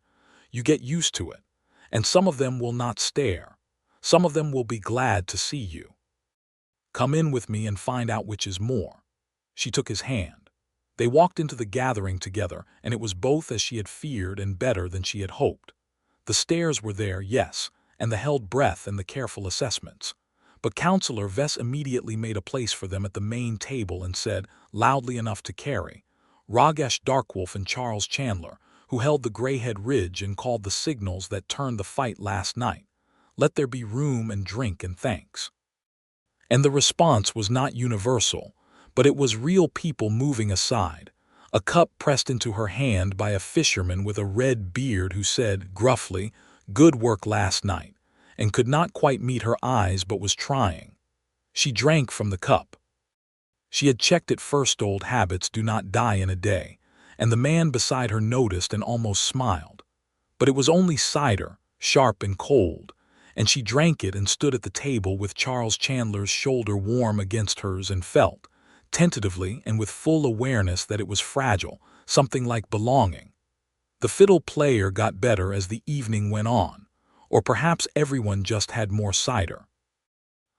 You get used to it. And some of them will not stare. Some of them will be glad to see you. Come in with me and find out which is more." She took his hand. They walked into the gathering together, and it was both as she had feared and better than she had hoped. The stares were there, yes, and the held breath and the careful assessments. But Counselor Vess immediately made a place for them at the main table and said, loudly enough to carry, Rogash Darkwolf and Charles Chandler, who held the Greyhead Ridge and called the signals that turned the fight last night, "Let there be room and drink and thanks." And the response was not universal, but it was real people moving aside, a cup pressed into her hand by a fisherman with a red beard who said, gruffly, "Good work last night," and could not quite meet her eyes but was trying. She drank from the cup. She had checked it first. Old habits do not die in a day, and the man beside her noticed and almost smiled. But it was only cider, sharp and cold, and she drank it and stood at the table with Charles Chandler's shoulder warm against hers and felt, tentatively and with full awareness that it was fragile, something like belonging. The fiddle player got better as the evening went on. Or perhaps everyone just had more cider.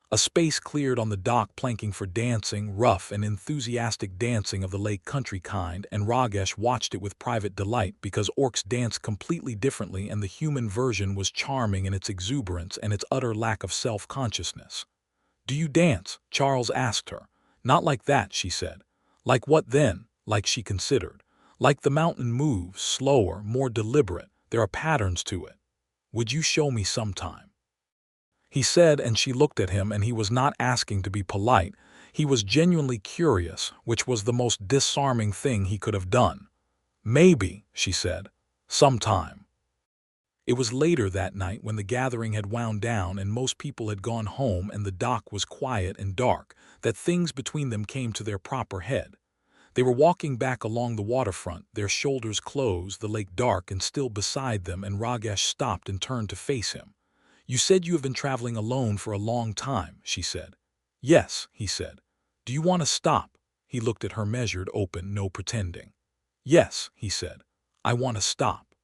A space cleared on the dock planking for dancing, rough and enthusiastic dancing of the lake country kind, and Rogash watched it with private delight because orcs danced completely differently and the human version was charming in its exuberance and its utter lack of self-consciousness. "Do you dance?" Charles asked her. "Not like that," she said. "Like what then?" Like she considered. "Like the mountain moves, slower, more deliberate. There are patterns to it. Would you show me sometime?" He said, and she looked at him, and he was not asking to be polite. He was genuinely curious, which was the most disarming thing he could have done. "Maybe," she said, "sometime." It was later that night when the gathering had wound down and most people had gone home and the dock was quiet and dark, that things between them came to their proper head. They were walking back along the waterfront, their shoulders closed, the lake dark and still beside them, and Rogash stopped and turned to face him. "You said you have been traveling alone for a long time," she said. "Yes," he said. "Do you want to stop?" He looked at her, measured, open, no pretending. "Yes," he said. "I want to stop."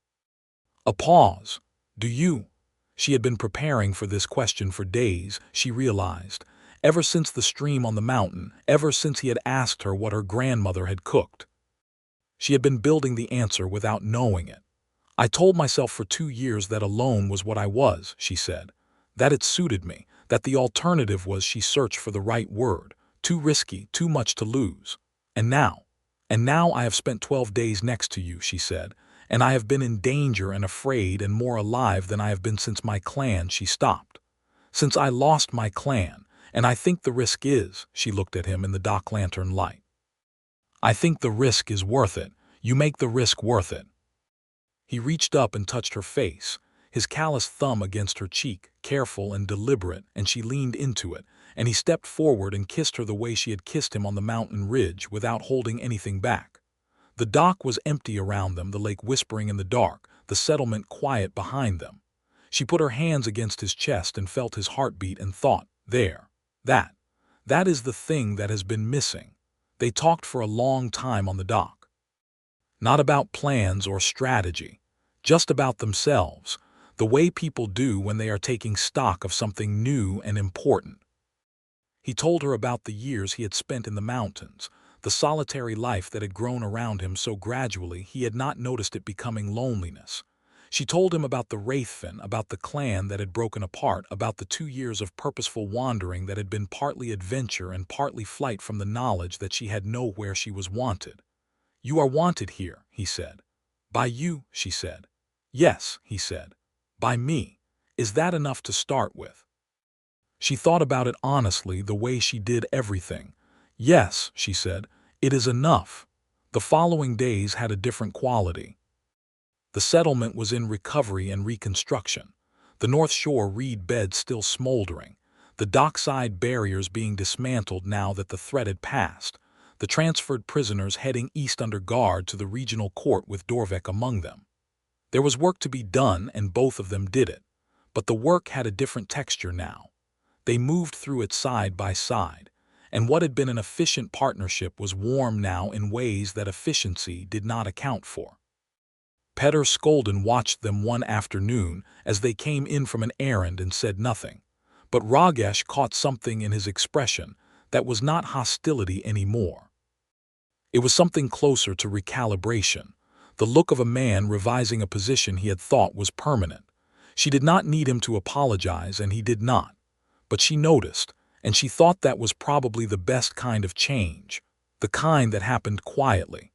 A pause. "Do you?" She had been preparing for this question for days, she realized. Ever since the stream on the mountain, ever since he had asked her what her grandmother had cooked. She had been building the answer without knowing it. "I told myself for 2 years that alone was what I was," she said. "That it suited me, that the alternative was," she searched for the right word, "too risky, too much to lose. And now I have spent 12 days next to you," she said, "and I have been in danger and afraid and more alive than I have been since my clan." She stopped. "Since I lost my clan, and I think the risk is," she looked at him in the dock lantern light. "I think the risk is worth it. You make the risk worth it." He reached up and touched her face, his calloused thumb against her cheek, careful and deliberate, and she leaned into it, and he stepped forward and kissed her the way she had kissed him on the mountain ridge, without holding anything back. The dock was empty around them, the lake whispering in the dark, the settlement quiet behind them. She put her hands against his chest and felt his heartbeat and thought, "There. That is the thing that has been missing." They talked for a long time on the dock. Not about plans or strategy, just about themselves, the way people do when they are taking stock of something new and important. He told her about the years he had spent in the mountains, the solitary life that had grown around him so gradually he had not noticed it becoming loneliness. She told him about the Wraithfin, about the clan that had broken apart, about the 2 years of purposeful wandering that had been partly adventure and partly flight from the knowledge that she had nowhere she was wanted. "You are wanted here," he said. "By you," she said. "Yes," he said. "By me. Is that enough to start with?" She thought about it honestly, the way she did everything. "Yes," she said, "it is enough." The following days had a different quality. The settlement was in recovery and reconstruction. The North Shore reed bed still smoldering. The dockside barriers being dismantled now that the threat had passed. The transferred prisoners heading east under guard to the regional court with Dorvek among them. There was work to be done, and both of them did it. But the work had a different texture now. They moved through it side by side, and what had been an efficient partnership was warm now in ways that efficiency did not account for. Petter Skolden watched them one afternoon as they came in from an errand and said nothing. But Rogash caught something in his expression that was not hostility anymore. It was something closer to recalibration, the look of a man revising a position he had thought was permanent. She did not need him to apologize, and he did not. But she noticed, and she thought that was probably the best kind of change, the kind that happened quietly.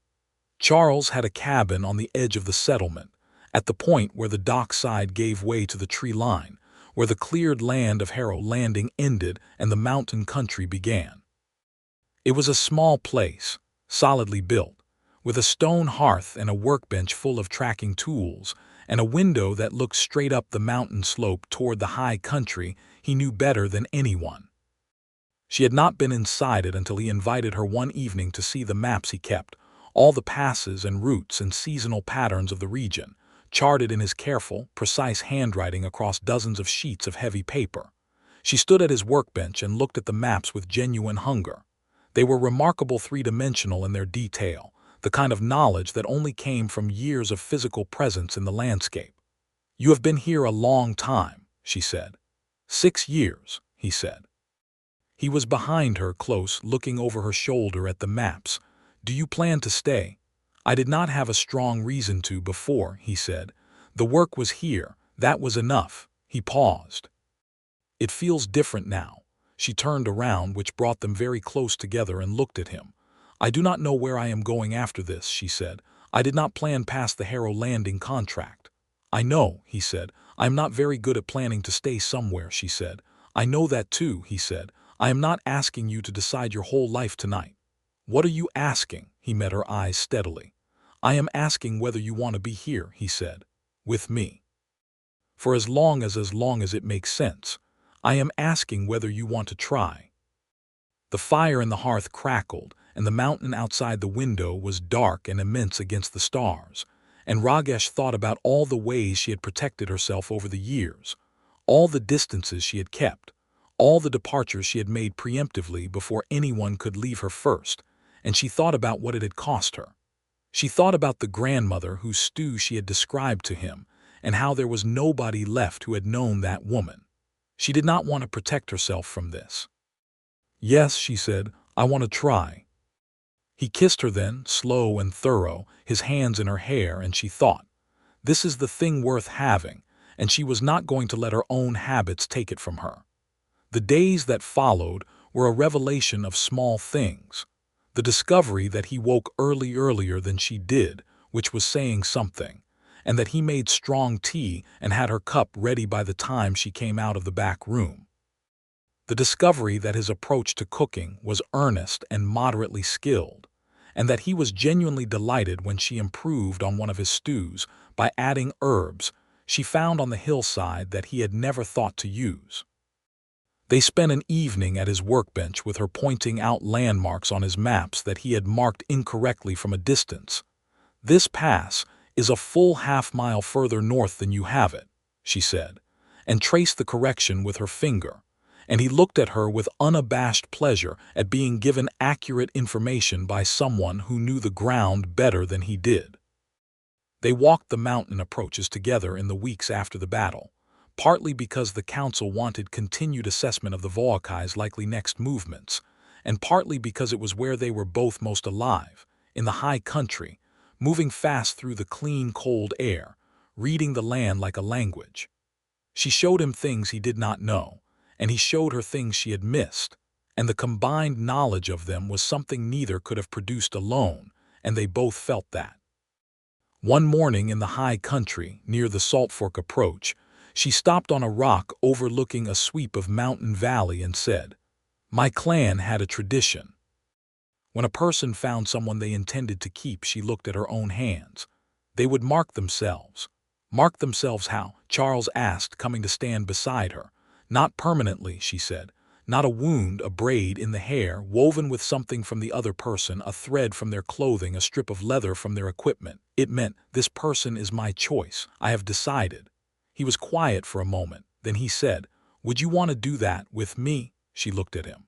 Charles had a cabin on the edge of the settlement, at the point where the dockside gave way to the tree line, where the cleared land of Harrow Landing ended and the mountain country began. It was a small place, solidly built, with a stone hearth and a workbench full of tracking tools, and a window that looked straight up the mountain slope toward the high country he knew better than anyone. She had not been inside it until he invited her one evening to see the maps he kept, all the passes and routes and seasonal patterns of the region, charted in his careful, precise handwriting across dozens of sheets of heavy paper. She stood at his workbench and looked at the maps with genuine hunger. They were remarkable, three-dimensional in their detail, the kind of knowledge that only came from years of physical presence in the landscape. You have been here a long time, she said. 6 years, he said. He was behind her, close, looking over her shoulder at the maps. Do you plan to stay? I did not have a strong reason to before, he said. The work was here, that was enough. He paused. It feels different now. She turned around, which brought them very close together, and looked at him. I do not know where I am going after this, she said. I did not plan past the Harrow Landing contract. I know, he said. I am not very good at planning to stay somewhere, she said. I know that too, he said. I am not asking you to decide your whole life tonight. What are you asking? He met her eyes steadily. I am asking whether you want to be here, he said. With me. For as long as it makes sense. I am asking whether you want to try. The fire in the hearth crackled, and the mountain outside the window was dark and immense against the stars, and Rogash thought about all the ways she had protected herself over the years, all the distances she had kept, all the departures she had made preemptively before anyone could leave her first, and she thought about what it had cost her. She thought about the grandmother whose stew she had described to him, and how there was nobody left who had known that woman. She did not want to protect herself from this. Yes, she said, I want to try. He kissed her then, slow and thorough, his hands in her hair, and she thought, this is the thing worth having, and she was not going to let her own habits take it from her. The days that followed were a revelation of small things. The discovery that he woke earlier than she did, which was saying something, and that he made strong tea and had her cup ready by the time she came out of the back room. The discovery that his approach to cooking was earnest and moderately skilled, and that he was genuinely delighted when she improved on one of his stews by adding herbs she found on the hillside that he had never thought to use. They spent an evening at his workbench with her pointing out landmarks on his maps that he had marked incorrectly from a distance. This pass is a full half-mile further north than you have it, she said, and traced the correction with her finger, and he looked at her with unabashed pleasure at being given accurate information by someone who knew the ground better than he did. They walked the mountain approaches together in the weeks after the battle, partly because the council wanted continued assessment of the Vaukai's likely next movements, and partly because it was where they were both most alive, in the high country, moving fast through the clean, cold air, reading the land like a language. She showed him things he did not know, and he showed her things she had missed, and the combined knowledge of them was something neither could have produced alone, and they both felt that. One morning in the high country, near the Salt Fork approach, she stopped on a rock overlooking a sweep of mountain valley and said, My clan had a tradition. When a person found someone they intended to keep, she looked at her own hands. They would mark themselves. Mark themselves how? Charles asked, coming to stand beside her. Not permanently, she said. Not a wound, a braid in the hair, woven with something from the other person, a thread from their clothing, a strip of leather from their equipment. It meant, this person is my choice. I have decided. He was quiet for a moment. Then he said, Would you want to do that with me? She looked at him.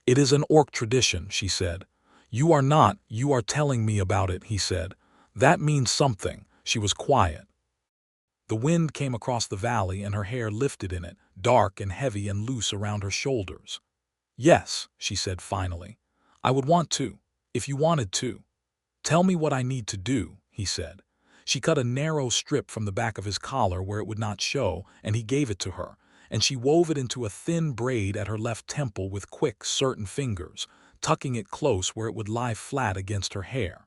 It is an orc tradition, she said. You are not, you are telling me about it, he said. That means something. She was quiet. The wind came across the valley and her hair lifted in it, dark and heavy and loose around her shoulders. Yes, she said finally. I would want to, if you wanted to. Tell me what I need to do, he said. She cut a narrow strip from the back of his collar where it would not show, and he gave it to her, and she wove it into a thin braid at her left temple with quick, certain fingers, tucking it close where it would lie flat against her hair.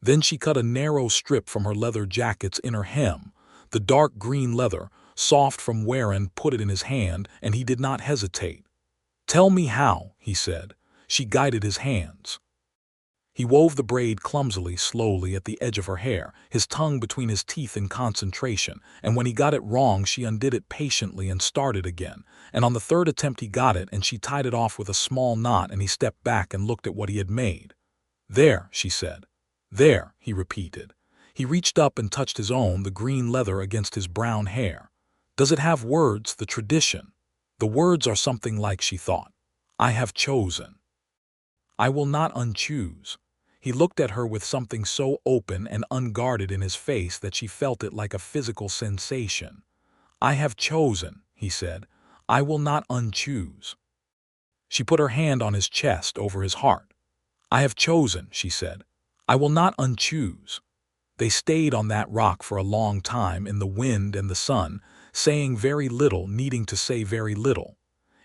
Then she cut a narrow strip from her leather jacket's inner hem, the dark green leather, soft from wearing, put it in his hand, and he did not hesitate. Tell me how, he said. She guided his hands. He wove the braid clumsily, slowly at the edge of her hair, his tongue between his teeth in concentration, and when he got it wrong she undid it patiently and started again, and on the third attempt he got it and she tied it off with a small knot and he stepped back and looked at what he had made. There, she said. There, he repeated. He reached up and touched his own, the green leather against his brown hair. Does it have words, the tradition? The words are something like, she thought, I have chosen. I will not unchoose. He looked at her with something so open and unguarded in his face that she felt it like a physical sensation. "I have chosen," he said. "I will not unchoose." She put her hand on his chest over his heart. "I have chosen," she said. "I will not unchoose." They stayed on that rock for a long time in the wind and the sun, saying very little, needing to say very little.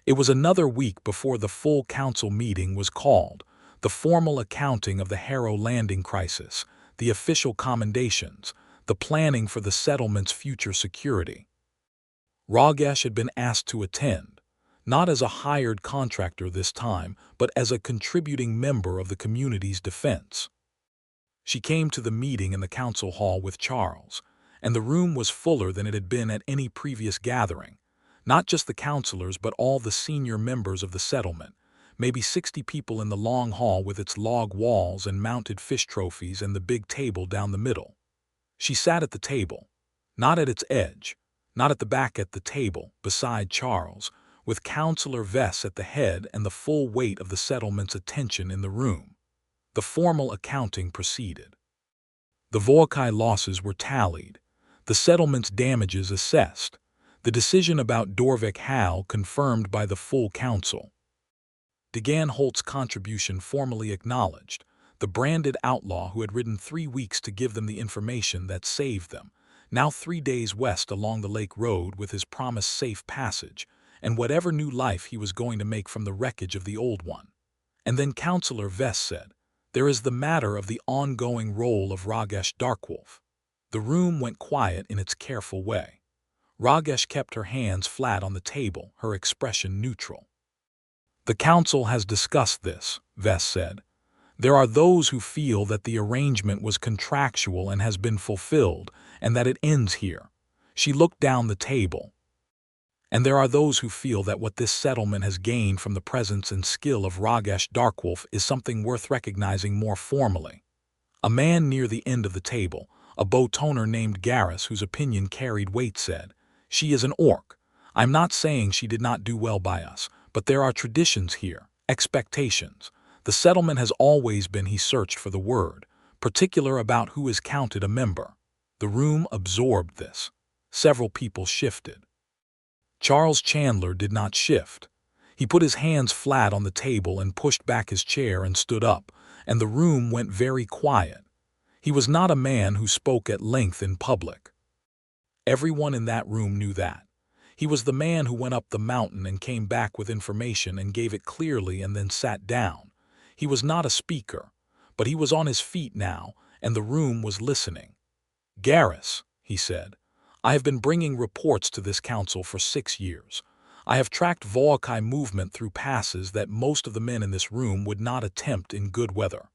It was another week before the full council meeting was called, the formal accounting of the Harrow Landing crisis, the official commendations, the planning for the settlement's future security. Rogash had been asked to attend, not as a hired contractor this time, but as a contributing member of the community's defense. She came to the meeting in the council hall with Charles, and the room was fuller than it had been at any previous gathering. Not just the councilors, but all the senior members of the settlement, maybe 60 people in the long hall with its log walls and mounted fish trophies and the big table down the middle. She sat at the table, not at its edge, not at the back at the table, beside Charles, with Councilor Vess at the head and the full weight of the settlement's attention in the room. The formal accounting proceeded. The Vorkai losses were tallied, the settlement's damages assessed, the decision about Dorvik Hal confirmed by the full council. DeGan Holt's contribution formally acknowledged, the branded outlaw who had ridden 3 weeks to give them the information that saved them, now 3 days west along the lake road with his promised safe passage, and whatever new life he was going to make from the wreckage of the old one. And then Councilor Vess said, "There is the matter of the ongoing role of Rogash Darkwolf." The room went quiet in its careful way. Rogash kept her hands flat on the table, her expression neutral. "The council has discussed this," Vess said. "There are those who feel that the arrangement was contractual and has been fulfilled, and that it ends here." She looked down the table. "And there are those who feel that what this settlement has gained from the presence and skill of Rogash Darkwolf is something worth recognizing more formally." A man near the end of the table, a bow-toner named Garrus whose opinion carried weight, said, "She is an orc. I'm not saying she did not do well by us, but there are traditions here, expectations. The settlement has always been," he searched for the word, "particular about who is counted a member." The room absorbed this. Several people shifted. Charles Chandler did not shift. He put his hands flat on the table and pushed back his chair and stood up, and the room went very quiet. He was not a man who spoke at length in public. Everyone in that room knew that. He was the man who went up the mountain and came back with information and gave it clearly and then sat down. He was not a speaker, but he was on his feet now, and the room was listening. "Garrus," he said, "I have been bringing reports to this council for 6 years. I have tracked Vorkai movement through passes that most of the men in this room would not attempt in good weather.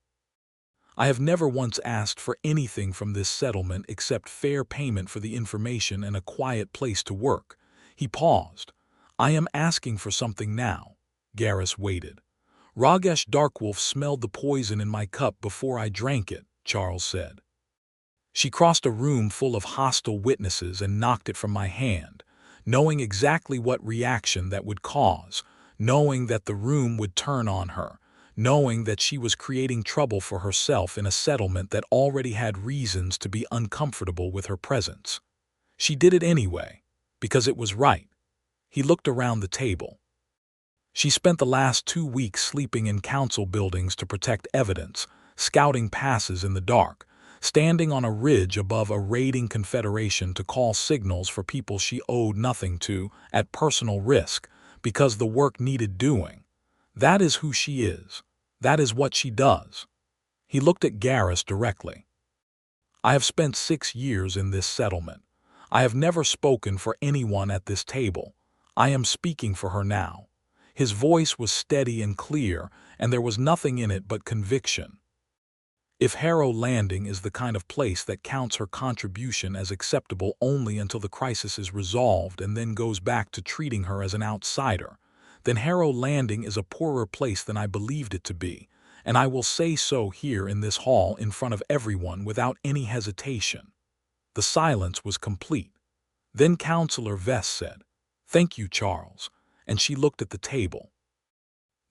I have never once asked for anything from this settlement except fair payment for the information and a quiet place to work." He paused. "I am asking for something now." Garrus waited. "Rogash Darkwolf smelled the poison in my cup before I drank it," Charles said. "She crossed a room full of hostile witnesses and knocked it from my hand, knowing exactly what reaction that would cause, knowing that the room would turn on her, knowing that she was creating trouble for herself in a settlement that already had reasons to be uncomfortable with her presence. She did it anyway, because it was right." He looked around the table. "She spent the last 2 weeks sleeping in council buildings to protect evidence, scouting passes in the dark, standing on a ridge above a raiding confederation to call signals for people she owed nothing to at personal risk because the work needed doing. That is who she is. That is what she does." He looked at Garrus directly. "I have spent 6 years in this settlement. I have never spoken for anyone at this table. I am speaking for her now." His voice was steady and clear, and there was nothing in it but conviction. "If Harrow Landing is the kind of place that counts her contribution as acceptable only until the crisis is resolved and then goes back to treating her as an outsider, then Harrow Landing is a poorer place than I believed it to be, and I will say so here in this hall in front of everyone without any hesitation." The silence was complete. Then Councilor Vess said, "Thank you, Charles," and she looked at the table.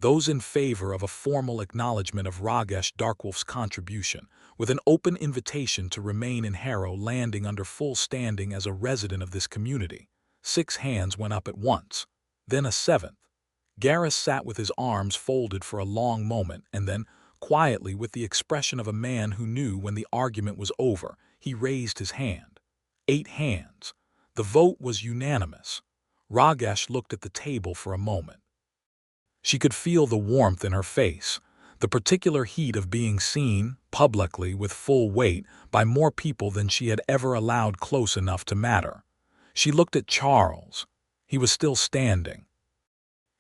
Those in favor of a formal acknowledgement of Rogash Darkwolf's contribution, with an open invitation to remain in Harrow Landing under full standing as a resident of this community. 6 hands went up at once. Then a 7th. Garrus sat with his arms folded for a long moment, and then, quietly, with the expression of a man who knew when the argument was over, he raised his hand. 8 hands. The vote was unanimous. Rogash looked at the table for a moment. She could feel the warmth in her face, the particular heat of being seen, publicly, with full weight, by more people than she had ever allowed close enough to matter. She looked at Charles. He was still standing.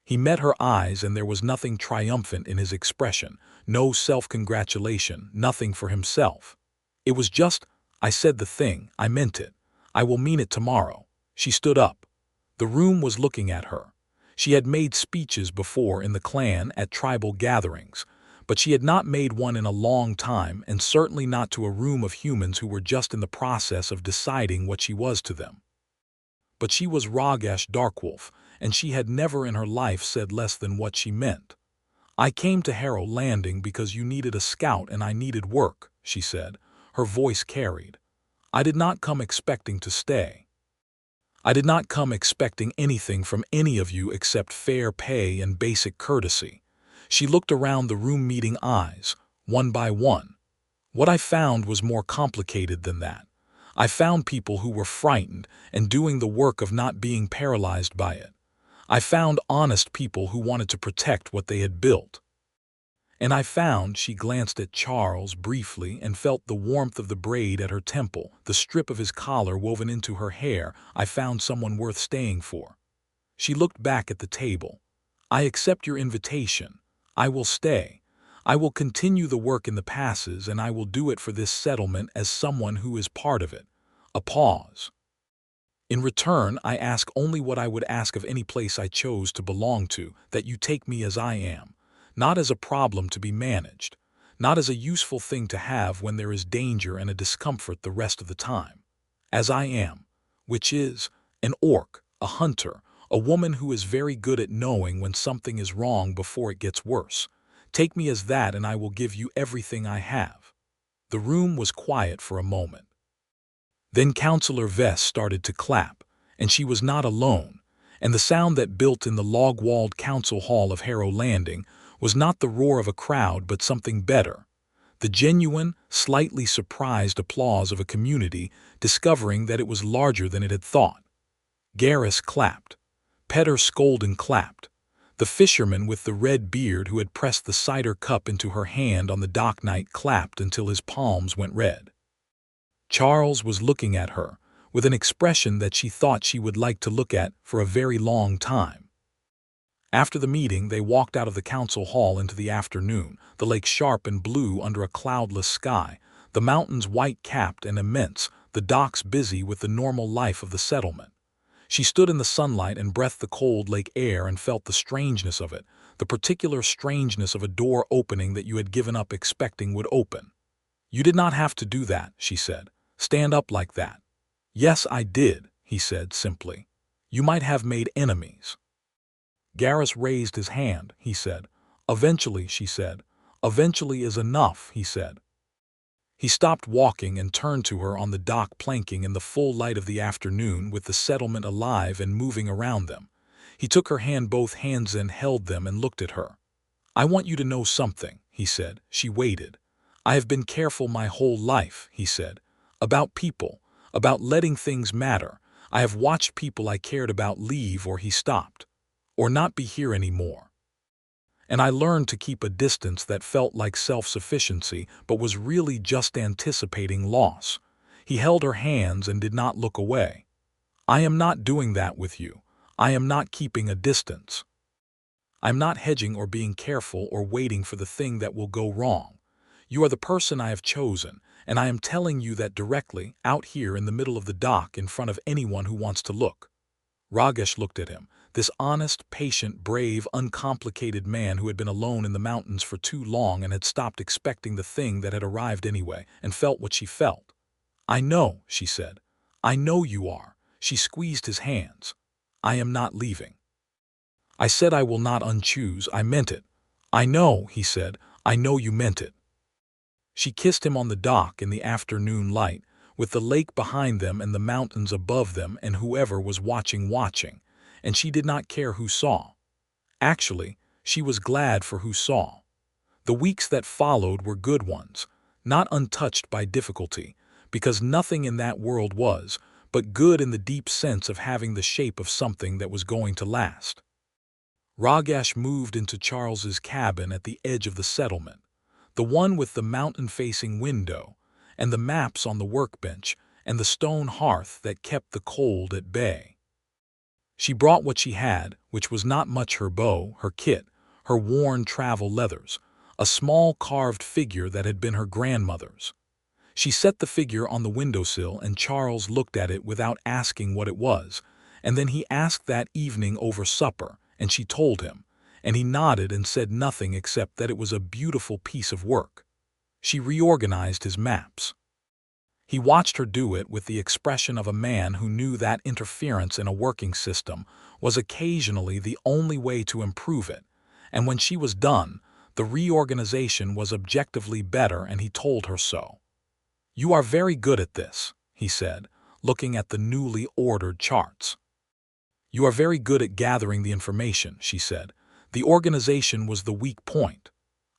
He met her eyes, and there was nothing triumphant in his expression, no self-congratulation, nothing for himself. It was just, "I said the thing, I meant it. I will mean it tomorrow." She stood up. The room was looking at her. She had made speeches before in the clan at tribal gatherings, but she had not made one in a long time, and certainly not to a room of humans who were just in the process of deciding what she was to them. But she was Rogash Darkwolf, and she had never in her life said less than what she meant. "I came to Harrow Landing because you needed a scout and I needed work," she said. Her voice carried. "I did not come expecting to stay. I did not come expecting anything from any of you except fair pay and basic courtesy." She looked around the room, meeting eyes, one by one. "What I found was more complicated than that. I found people who were frightened and doing the work of not being paralyzed by it. I found honest people who wanted to protect what they had built. And I found," she glanced at Charles briefly and felt the warmth of the braid at her temple, the strip of his collar woven into her hair, "I found someone worth staying for." She looked back at the table. "I accept your invitation. I will stay. I will continue the work in the passes, and I will do it for this settlement as someone who is part of it." A pause. "In return, I ask only what I would ask of any place I chose to belong to, that you take me as I am. Not as a problem to be managed, not as a useful thing to have when there is danger and a discomfort the rest of the time. As I am, which is an orc, a hunter, a woman who is very good at knowing when something is wrong before it gets worse. Take me as that and I will give you everything I have." The room was quiet for a moment. Then Councillor Vess started to clap, and she was not alone, and the sound that built in the log-walled council hall of Harrow Landing was not the roar of a crowd but something better, the genuine, slightly surprised applause of a community discovering that it was larger than it had thought. Garrus clapped. Petter Skolden clapped. The fisherman with the red beard who had pressed the cider cup into her hand on the dock night clapped until his palms went red. Charles was looking at her, with an expression that she thought she would like to look at for a very long time. After the meeting, they walked out of the council hall into the afternoon, the lake sharp and blue under a cloudless sky, the mountains white-capped and immense, the docks busy with the normal life of the settlement. She stood in the sunlight and breathed the cold lake air and felt the strangeness of it, the particular strangeness of a door opening that you had given up expecting would open. "You did not have to do that," she said. "Stand up like that." "Yes, I did," he said simply. "You might have made enemies." Garrus raised his hand, he said. "Eventually," she said. "Eventually is enough," he said. He stopped walking and turned to her on the dock planking in the full light of the afternoon, with the settlement alive and moving around them. He took her hand, both hands, and held them and looked at her. "I want you to know something," he said. She waited. "I have been careful my whole life," he said, "about people, about letting things matter. I have watched people I cared about leave," or he stopped, "or not be here anymore. And I learned to keep a distance that felt like self-sufficiency but was really just anticipating loss." He held her hands and did not look away. "I am not doing that with you. I am not keeping a distance. I am not hedging or being careful or waiting for the thing that will go wrong. You are the person I have chosen, and I am telling you that directly, out here in the middle of the dock, in front of anyone who wants to look." Rogash looked at him, this honest, patient, brave, uncomplicated man who had been alone in the mountains for too long and had stopped expecting the thing that had arrived anyway, and felt what she felt. "I know," she said. "I know you are." She squeezed his hands. "I am not leaving. I said I will not unchoose. I meant it. "I know," he said. "I know you meant it." She kissed him on the dock in the afternoon light, with the lake behind them and the mountains above them and whoever was watching, and she did not care who saw. Actually, she was glad for who saw. The weeks that followed were good ones, not untouched by difficulty, because nothing in that world was, but good in the deep sense of having the shape of something that was going to last. Rogash moved into Charles's cabin at the edge of the settlement, the one with the mountain-facing window, and the maps on the workbench, and the stone hearth that kept the cold at bay. She brought what she had, which was not much: her bow, her kit, her worn travel leathers, a small carved figure that had been her grandmother's. She set the figure on the windowsill, and Charles looked at it without asking what it was, and then he asked that evening over supper, and she told him, and he nodded and said nothing except that it was a beautiful piece of work. She reorganized his maps. He watched her do it with the expression of a man who knew that interference in a working system was occasionally the only way to improve it, and when she was done, the reorganization was objectively better, and he told her so. "You are very good at this," he said, looking at the newly ordered charts. "You are very good at gathering the information," she said. "The organization was the weak point."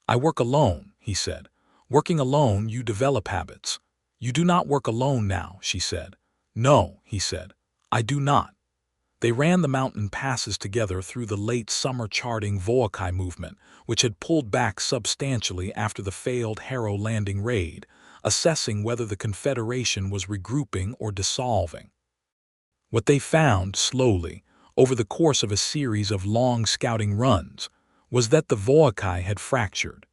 "I work alone," he said. "Working alone, you develop habits." "You do not work alone now," she said. "No," he said. "I do not." They ran the mountain passes together through the late summer charting Voakai movement, which had pulled back substantially after the failed Harrow Landing raid, assessing whether the Confederation was regrouping or dissolving. What they found, slowly, over the course of a series of long scouting runs, was that the Voakai had fractured.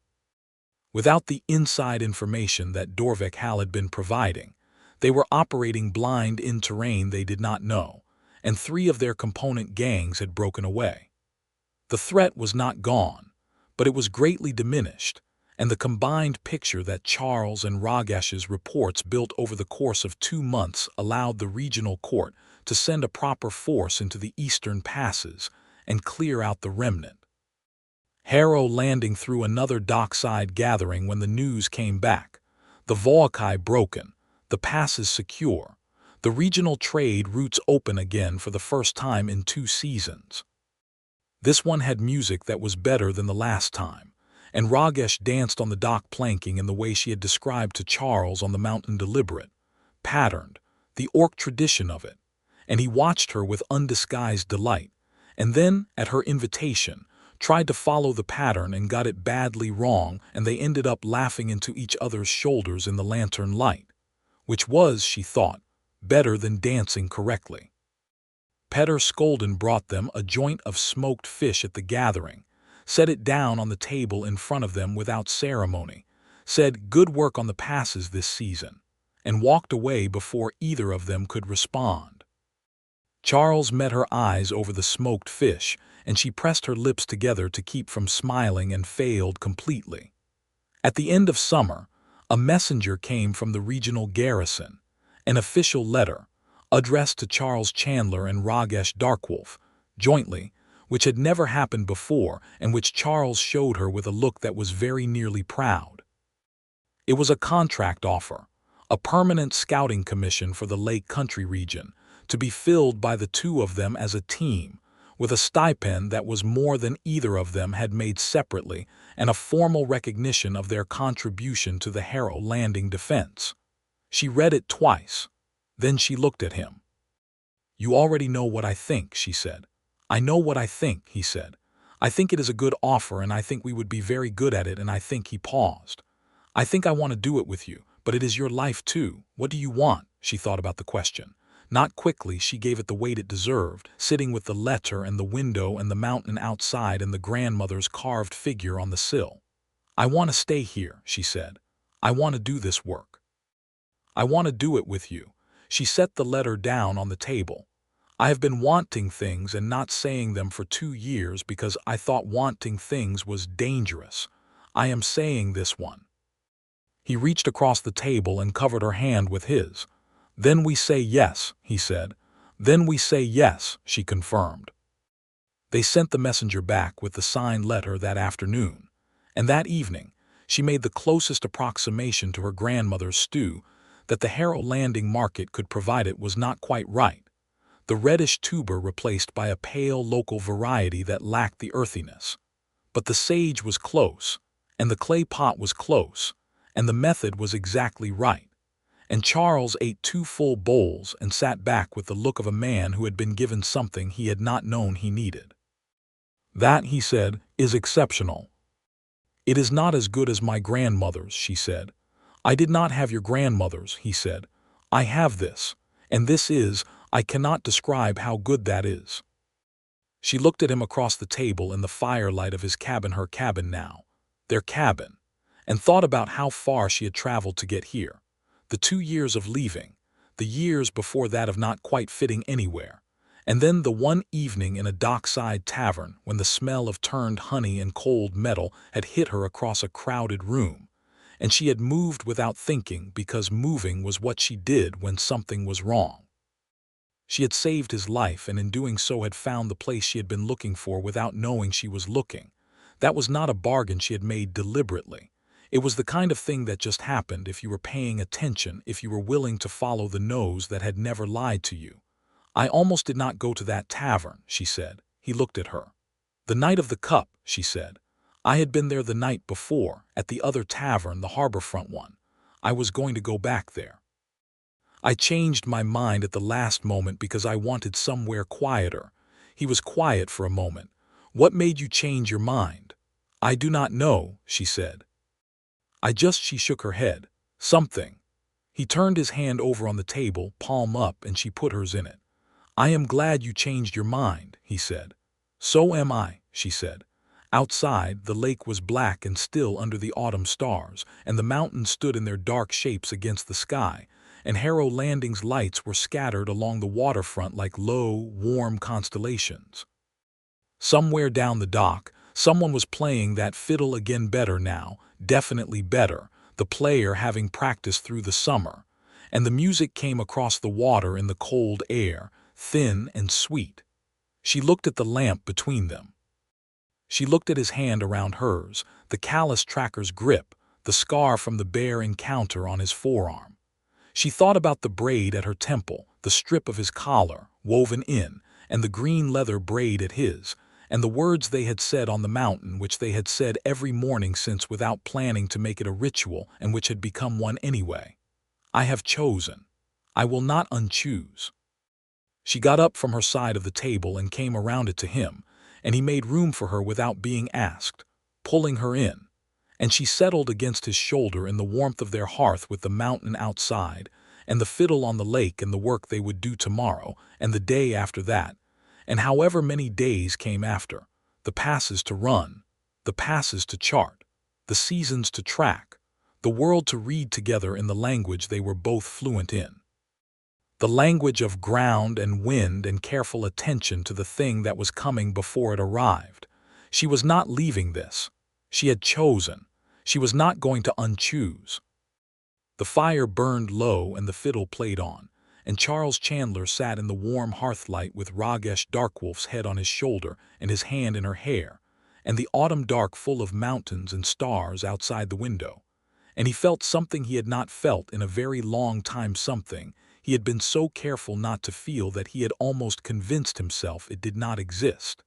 Without the inside information that Dorvek Hal had been providing, they were operating blind in terrain they did not know, and 3 of their component gangs had broken away. The threat was not gone, but it was greatly diminished, and the combined picture that Charles and Rogash's reports built over the course of 2 months allowed the regional court to send a proper force into the eastern passes and clear out the remnant. Harrow Landing threw another dockside gathering when the news came back: the Voakai broken, the passes secure, the regional trade routes open again for the first time in 2 seasons. This one had music that was better than the last time, and Rogash danced on the dock planking in the way she had described to Charles on the mountain, deliberate, patterned, the orc tradition of it, and he watched her with undisguised delight, and then, at her invitation, tried to follow the pattern and got it badly wrong, and they ended up laughing into each other's shoulders in the lantern light, which was, she thought, better than dancing correctly. Petter Skolden brought them a joint of smoked fish at the gathering, set it down on the table in front of them without ceremony, said "Good work on the passes this season," and walked away before either of them could respond. Charles met her eyes over the smoked fish, and she pressed her lips together to keep from smiling and failed completely. At the end of summer, a messenger came from the regional garrison, an official letter, addressed to Charles Chandler and Rogash Darkwolf, jointly, which had never happened before and which Charles showed her with a look that was very nearly proud. It was a contract offer, a permanent scouting commission for the Lake Country region, to be filled by the 2 of them as a team, with a stipend that was more than either of them had made separately, and a formal recognition of their contribution to the Harrow Landing defense. She read it twice. Then she looked at him. "You already know what I think," she said. "I know what I think," he said. "I think it is a good offer, and I think we would be very good at it, and I think—" He paused. "I think I want to do it with you, but it is your life too. What do you want?" She thought about the question. Not quickly, she gave it the weight it deserved, sitting with the letter and the window and the mountain outside and the grandmother's carved figure on the sill. "I want to stay here," she said. "I want to do this work. I want to do it with you." She set the letter down on the table. "I have been wanting things and not saying them for 2 years because I thought wanting things was dangerous. I am saying this one." He reached across the table and covered her hand with his. "Then we say yes," he said. "Then we say yes," she confirmed. They sent the messenger back with the signed letter that afternoon, And that evening, she made the closest approximation to her grandmother's stew that the Harrow Landing market could provide. It was not quite right. The reddish tuber replaced by a pale local variety that lacked the earthiness. But the sage was close, and the clay pot was close, and the method was exactly right. And Charles ate 2 full bowls and sat back with the look of a man who had been given something he had not known he needed. "That," he said, "is exceptional." "It is not as good as my grandmother's," she said. "I did not have your grandmother's," he said. "I have this, and this is, I cannot describe how good that is." She looked at him across the table in the firelight of his cabin, her cabin now, their cabin, and thought about how far she had traveled to get here. The 2 years of leaving, the years before that of not quite fitting anywhere, and then the one evening in a dockside tavern when the smell of turned honey and cold metal had hit her across a crowded room, and she had moved without thinking because moving was what she did when something was wrong. She had saved his life, and in doing so had found the place she had been looking for without knowing she was looking. That was not a bargain she had made deliberately. It was the kind of thing that just happened if you were paying attention, if you were willing to follow the nose that had never lied to you. "I almost did not go to that tavern," she said. He looked at her. "The night of the cup," she said. "I had been there the night before, at the other tavern, the harborfront one. I was going to go back there. I changed my mind at the last moment because I wanted somewhere quieter." He was quiet for a moment. "What made you change your mind?" "I do not know," she said. She shook her head. "Something." He turned his hand over on the table, palm up, and she put hers in it. "I am glad you changed your mind," he said. "So am I," she said. Outside, the lake was black and still under the autumn stars, and the mountains stood in their dark shapes against the sky, and Harrow Landing's lights were scattered along the waterfront like low, warm constellations. Somewhere down the dock, someone was playing that fiddle again, better now, definitely better, the player having practiced through the summer, and the music came across the water in the cold air, thin and sweet. She looked at the lamp between them. She looked at his hand around hers, the callous tracker's grip, the scar from the bare encounter on his forearm. She thought about the braid at her temple, the strip of his collar, woven in, and the green leather braid at his, and the words they had said on the mountain, which they had said every morning since, without planning to make it a ritual, and which had become one anyway. "I have chosen. I will not unchoose." She got up from her side of the table and came around it to him, and he made room for her without being asked, pulling her in, and she settled against his shoulder in the warmth of their hearth, with the mountain outside, and the fiddle on the lake, and the work they would do tomorrow, and the day after that, and however many days came after, the passes to run, the passes to chart, the seasons to track, the world to read together in the language they were both fluent in. The language of ground and wind and careful attention to the thing that was coming before it arrived. She was not leaving this. She had chosen. She was not going to unchoose. The fire burned low and the fiddle played on, and Charles Chandler sat in the warm hearthlight with Rogash Darkwolf's head on his shoulder and his hand in her hair, and the autumn dark full of mountains and stars outside the window. And he felt something he had not felt in a very long time, something he had been so careful not to feel that he had almost convinced himself it did not exist.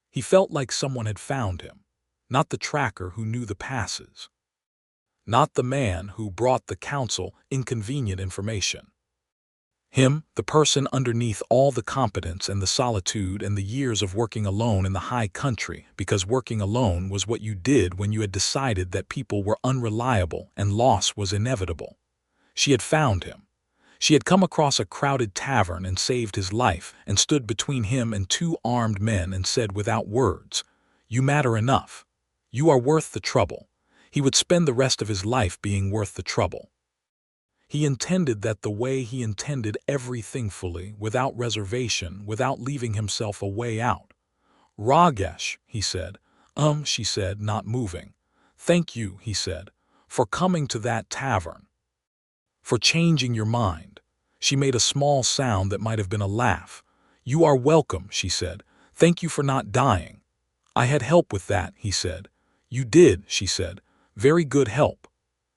He felt like someone had found him, not the tracker who knew the passes, not the man who brought the council inconvenient information. Him, the person underneath all the competence and the solitude and the years of working alone in the high country, because working alone was what you did when you had decided that people were unreliable and loss was inevitable. She had found him. She had come across a crowded tavern and saved his life, and stood between him and 2 armed men and said without words, "You matter enough. You are worth the trouble." He would spend the rest of his life being worth the trouble. He intended that the way he intended everything, fully, without reservation, without leaving himself a way out. "Rogash," he said. She said, not moving. "Thank you," he said, "for coming to that tavern. For changing your mind." She made a small sound that might have been a laugh. "You are welcome," she said. "Thank you for not dying." "I had help with that," he said. "You did," she said. "Very good help."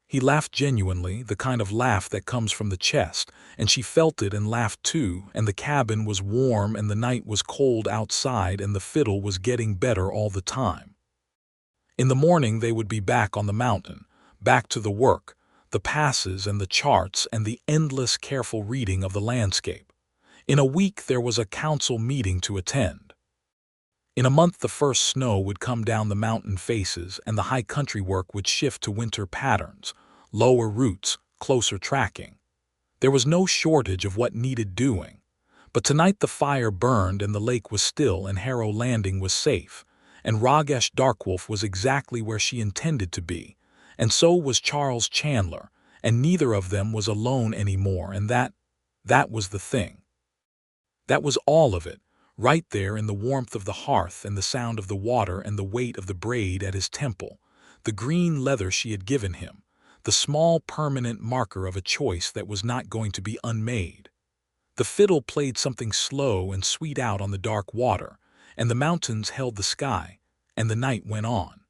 He laughed genuinely, the kind of laugh that comes from the chest, and she felt it and laughed too, and the cabin was warm and the night was cold outside and the fiddle was getting better all the time. In the morning they would be back on the mountain, back to the work, the passes and the charts and the endless careful reading of the landscape. In a week there was a council meeting to attend. In a month the first snow would come down the mountain faces and the high country work would shift to winter patterns, lower routes, closer tracking. There was no shortage of what needed doing. But tonight the fire burned and the lake was still and Harrow Landing was safe, and Rogash Darkwolf was exactly where she intended to be, and so was Charles Chandler, and neither of them was alone anymore, and that was the thing. That was all of it, right there in the warmth of the hearth and the sound of the water and the weight of the braid at his temple, the green leather she had given him, the small permanent marker of a choice that was not going to be unmade. The fiddle played something slow and sweet out on the dark water, and the mountains held the sky, and the night went on.